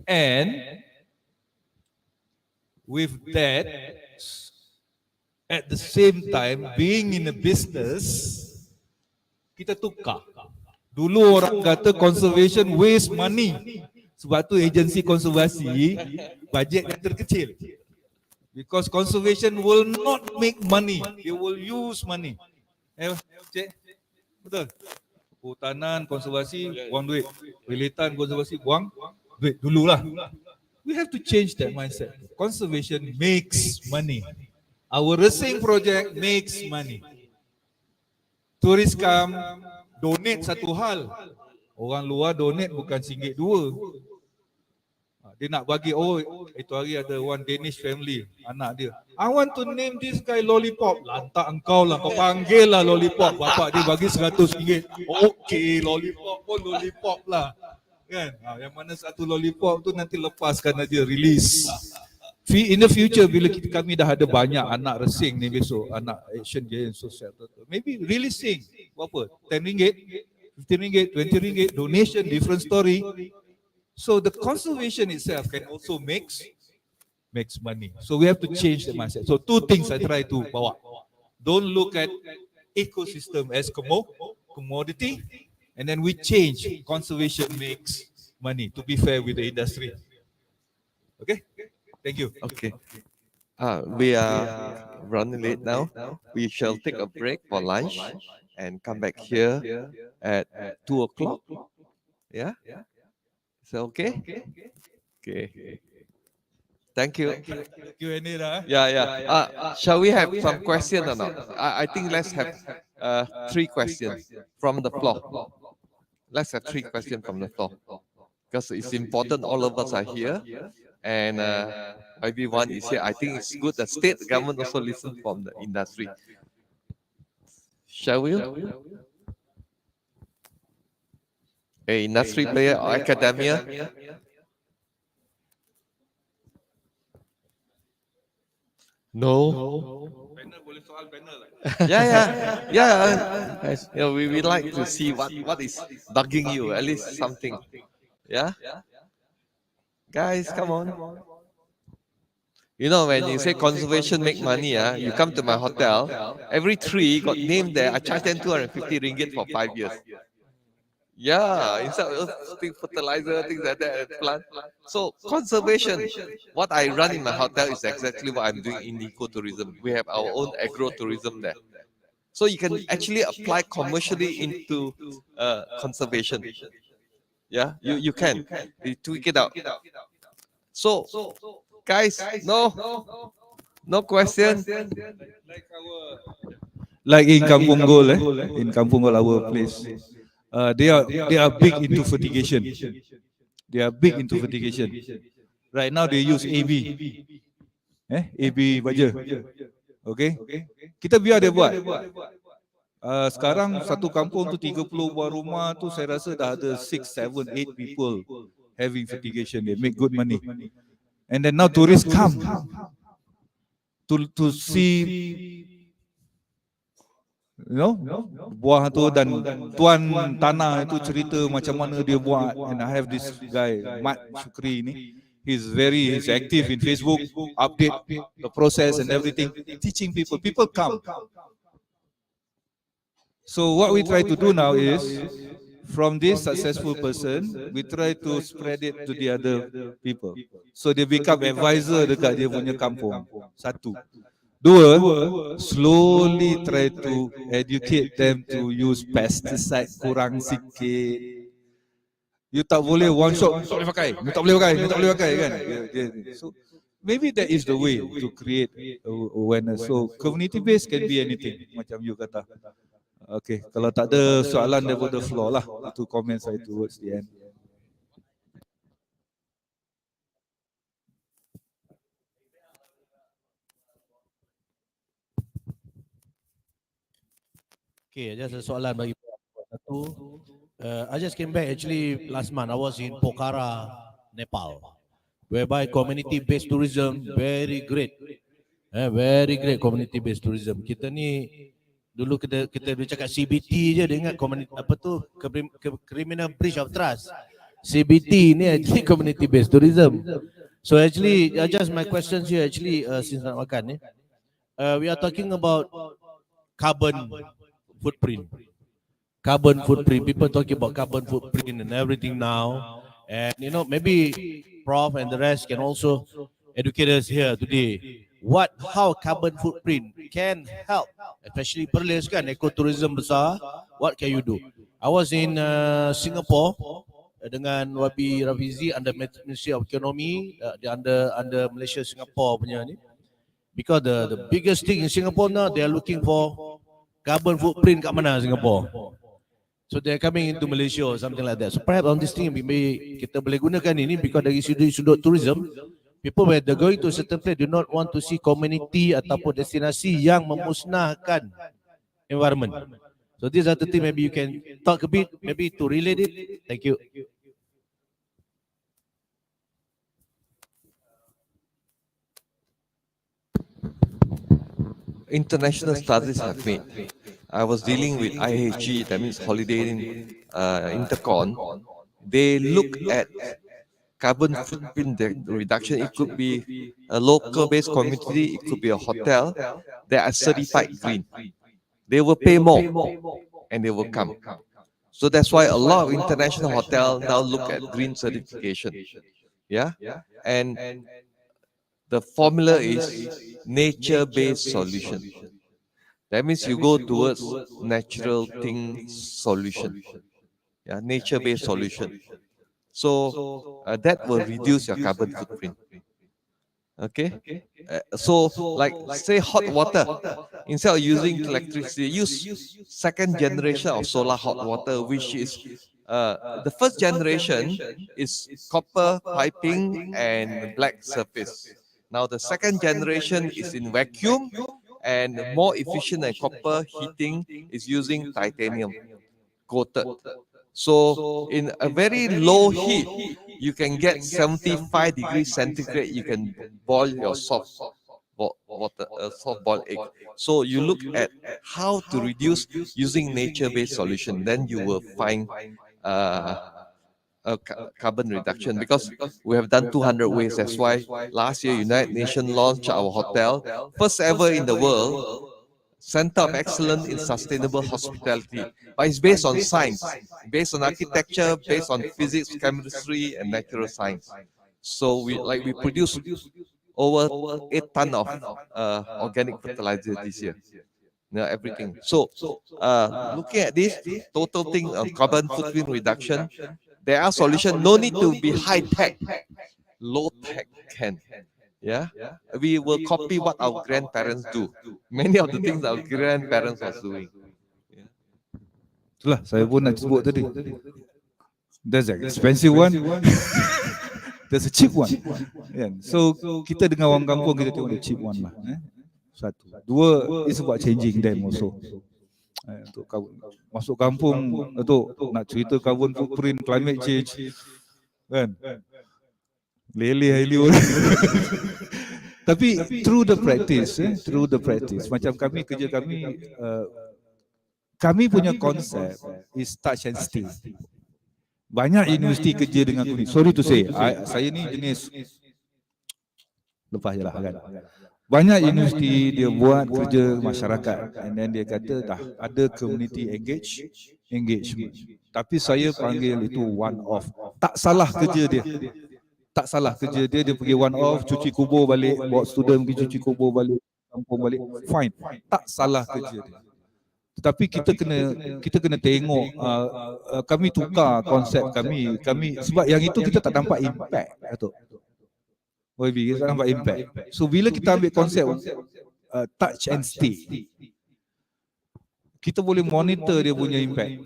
And with that, at the same time, being in a business, kita tukar. Dulu orang kata conservation waste money. Sebab tu agensi konservasi bajet yang terkecil. Because conservation will not make money. They will use money. Cik? Betul? Hutanan, konservasi, buang duit. Perlitan, konservasi, buang duit dululah. We have to change that mindset. Conservation makes money. Our resing project makes money. Turis come, donate satu hal. Orang luar donate bukan singgit dua. Dia nak bagi, oh itu hari ada one Danish family, anak dia. I want to name this guy Lollipop. Lantak engkau lah, kau panggil lah Lollipop. Bapak dia bagi RM100. Okey, Lollipop pun Lollipop lah. Kan? Yang mana satu Lollipop tu nanti lepaskan aja, release. In the future, bila kami dah ada banyak anak resing ni besok, anak Asian Games, Social, maybe releasing, berapa? RM10, RM15, RM20, donation, different story. So the conservation itself can also makes money. So we have to change the mindset. So two things I try to bawa. Don't look at ecosystem as commodity, and then we change. Conservation makes money, to be fair with the industry. Okay? Thank you. Okay. We are running late now. We shall take a break for lunch and come back here at 2 o'clock. Yeah? Is that okay? Okay. Thank you. Thank you, Anira. Yeah. Shall we have some questions or not? I think let's have 3 questions from the floor. Let's have 3 questions from the floor. Because it's important all of us are here. And everyone is here. I think it's good that state government also listen from the industry. Shall we? A industry player or academia? No. Yeah. We like to see what is bugging you. At least something. Yeah. Guys, come on. You know, when you say conservation make money, you come to my hotel, every tree got named there, I charge them RM250 for 5 years. Yeah, instead of fertilizer, things like that, plant. So conservation, what I run in my hotel is exactly what I'm doing in ecotourism. We have our own agro-tourism there. So you can actually apply commercially into conservation. Yeah, you can. You tweak it out. So, guys, no question. Like in Kampung Gol, in Kampung Gol, our place, they are big into fertigation. They are big into fertigation. Right now they use AB, AB baja. Okay, kita biar dia buat. Sekarang satu kampung tu 30 buah rumah tu saya rasa dah ada 6, 7, 8 people having fertigation. They make good money. And then now tourists come to see, you know, buah tu, dan tuan tanah itu cerita macam mana dia buat. And I have this guy, Mat Shukri ni. He's active in Facebook, update the process and everything, teaching people. People come. So what we try to do now is, from this successful person, we try to spread it to the other people. So they become advisor dekat dia punya kampung. Satu. Dua, slowly try to educate them to use pesticide kurang sikit. You tak boleh one shot, tak boleh pakai, tak boleh pakai kan. So maybe that is the way to create awareness. So community based can be anything, macam you kata. Okay, kalau tak ada soalan daripada floor lah, itu komen saya towards the end. Okay, just a soalan bagi satu. I just came back actually last month. I was in Pokhara, Nepal, whereby community-based tourism very great, very great community-based tourism. Kita ni dulu kita boleh cakap CBT je, dia ingat community apa tu, criminal breach of trust. CBT ni actually community-based tourism. So actually, just my questions here actually, since nak makan ni, we are talking about carbon footprint. Carbon footprint. People talking about carbon footprint and everything now. And you know, maybe Prof and the rest can also educate us here today. How carbon footprint can help, especially PERLIS kan, ecotourism besar. What can you do? I was in Singapore dengan Wabi Rafizi under Ministry of Economy, di under Malaysia Singapore punya ni. Because the biggest thing in Singapore now, they are looking for carbon footprint kat mana Singapore. So they are coming into Malaysia or something like that. So perhaps on this thing, maybe kita boleh gunakan ini because dari sudut tourism, people when they're going to a certain place do not want to see community ataupun destinasi yang memusnahkan environment. So these are the things maybe you can talk a bit, maybe to relate it. Thank you. International studies have made. I was dealing with IHG, that means Holiday Inn Intercon. They look at carbon footprint reduction. It could be a local-based community, it could be a hotel that are certified green. They will pay more and they will come. So that's why a lot of international hotels now look at green certification. Yeah, and the formula is nature-based solution. That means you go towards natural thing solution. Yeah, nature-based solution. So that will reduce your carbon footprint. Okay, so like say hot water, instead of using electricity, use second generation of solar hot water, which is the first generation is copper piping and black surface. Now the second generation is in vacuum and more efficient than copper heating is using titanium coated. So in a very low heat, you can get 75 degrees centigrade. You can boil your soft water, soft boiled egg. So you look at how to reduce using nature-based solution. Then you will find carbon reduction, because we have done 200 ways. That's why last year United Nations launched our hotel, first ever in the world, Center of Excellence in Sustainable Hospitality. But it's based on science, based on architecture, based on physics, chemistry, and natural science. So we produce over 8 tons of organic fertilizer this year. Everything. So looking at this total thing on carbon footprint reduction, there are solutions. No need to be high tech, low tech can. Yeah, we will copy what our grandparents do. Many of the things our grandparents was doing. Yeah. Itulah saya pun nak sebut tadi. There's an expensive one. There's a cheap one. Yeah. So kita dengan orang kampung kita tengok the cheap one lah. Satu. Dua, it's about changing them also. Untuk masuk kampung, untuk nak cerita carbon footprint, climate change, kan? Lele hailu. Tapi through the practice, macam kami kerja kami punya konsep is touch and stay. Banyak universiti kerja dengan kuning. Sorry to say, saya ni jenis lepas je lah kan. Banyak universiti dia buat kerja masyarakat, and then dia kata dah ada community engagement. Tapi saya panggil itu one off. Tak salah kerja dia. Tak salah kerja dia, dia pergi one off, cuci kubur balik, bawa student pergi cuci kubur balik, kampung balik, fine. Tak salah kerja dia. Tetapi kita kena tengok, kami tukar konsep kami sebab yang itu kita tak nampak impact, Datuk. Kita tak nampak impact. So bila kita ambil konsep touch and stay, kita boleh monitor dia punya impact.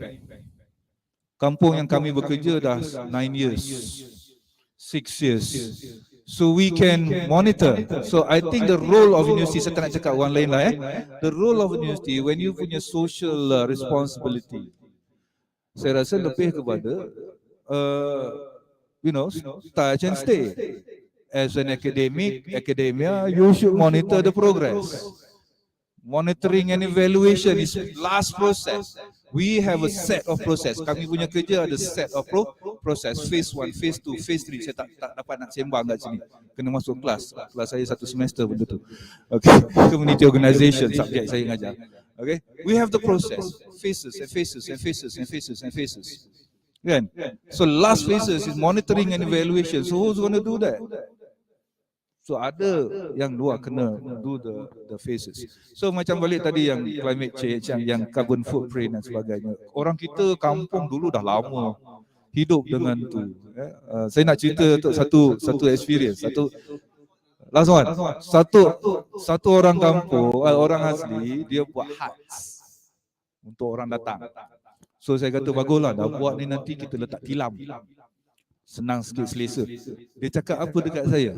Kampung yang kami bekerja dah 9 years. 6 years. So we can monitor. So I think the role of university, saya tak nak cakap orang lain lah the role of university when you punya social responsibility, saya rasa lebih kepada touch and stay. As an academia, you should monitor the progress. Monitoring and evaluation is last process. We have a set of process. Kami punya kerja ada set of process. Phase 1, phase 2, phase 3. Saya tak dapat nak sembang kat sini. Kena masuk kelas. Kelas saya 1 semester benda tu. Okay. Community organization subjek saya ngajar. Okay. We have the process. Phases and phases and phases and phases and phases. Kan? So last phases is monitoring and evaluation. So who's going to do that? So ada yang luar kena do the phases. So macam balik tadi yang climate change, yang carbon footprint dan sebagainya. Orang kita kampung dulu dah lama hidup dengan tu. Saya nak cerita untuk satu experience, last one. Satu orang kampung, orang asli, dia buat huts untuk orang datang. So saya kata baguslah, dah buat ni nanti kita letak tilam. Senang sikit selesa. Dia cakap apa dekat saya?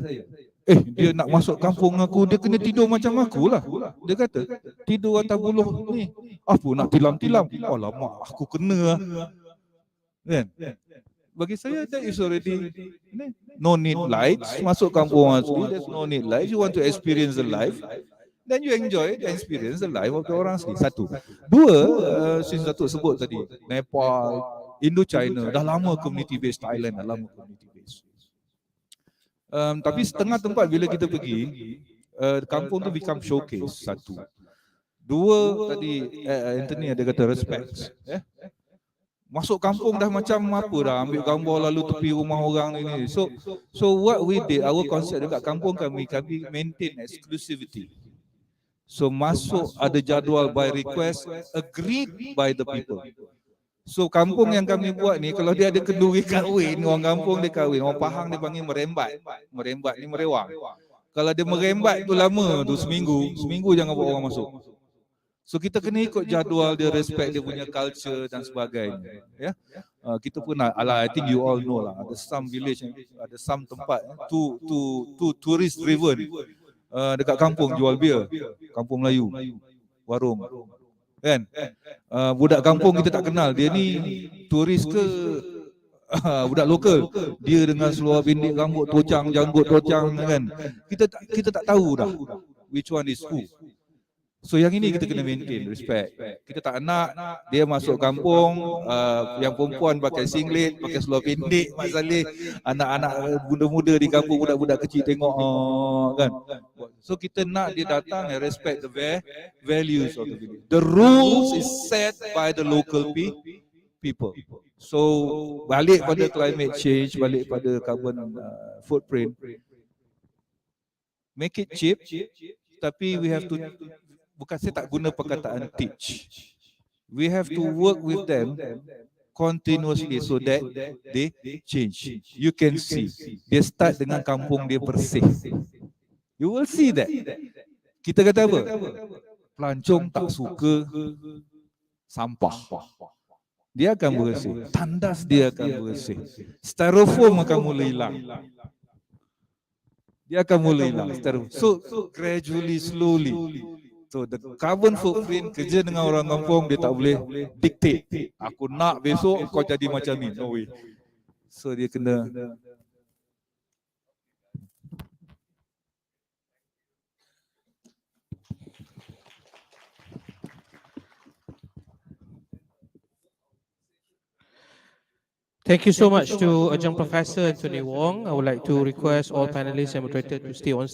Dia nak masuk kampung aku, dia kena tidur macam aku lah. Dia kata, tidur atas buluh ni. Apa nak tilam-tilam? Alamak, aku kena lah. Kan? Bagi saya, that is already no need lights. Masuk kampung asli, there's no need lights. You want to experience the life, then you enjoy the experience the life of the orang asli. Satu. Dua, since Datuk sebut tadi, Nepal, Indo-China, dah lama community based. Thailand dah lama community based. Tapi setengah tempat bila kita pergi, kampung tu become showcase. Satu. Dua, tadi Anthony ada kata respect. Masuk kampung dah macam apa dah, ambil gambar lalu tepi rumah orang ini. So what we did, our concept dekat kampung kami maintain exclusivity. So masuk ada jadual by request, agreed by the people. So kampung yang kami buat ni, kalau dia ada kenduri kahwin, orang kampung dia kahwin, orang Pahang dia panggil merembat. Merembat ni merewang. Kalau dia merembat tu lama tu, seminggu jangan bawa orang masuk. So kita kena ikut jadual dia, respect dia punya culture dan sebagainya. Ya, kita pun I think you all know lah. Ada some village, ada some tempat tu tourist driven. Dekat kampung jual bir, kampung Melayu, warung. Kan? Budak kampung kita tak kenal. Dia ni turis ke budak lokal? Dia dengan seluar pendek, rambut tocang, janggut tocang kan. Kita tak tahu dah which one is who. So yang ini kita kena maintain respect. Kita tak nak dia masuk kampung, yang perempuan pakai singlet, pakai seluar pendek, Mak Saleh, anak-anak muda-muda di kampung, budak-budak kecil tengok kan. So kita nak dia datang and respect the values of the village. The rules is set by the local people. So balik pada climate change, balik pada carbon footprint. Make it cheap, tapi we have to, bukan saya tak guna perkataan teach. We have to work with them continuously so that they change. You can see, dia start dengan kampung dia bersih. You will see that. Kita kata apa? Pelancong tak suka sampah. Dia akan bersih. Tandas dia akan bersih. Styrofoam akan mulai hilang. Dia akan mulai hilang. So gradually, slowly. So the carbon footprint, kerja dengan orang kampung, dia tak boleh dictate. Aku nak besok kau jadi macam ni. No way. So dia kena. Thank you so much to Adjunct Professor Anthony Wong. I would like to request all panelists and moderators to stay on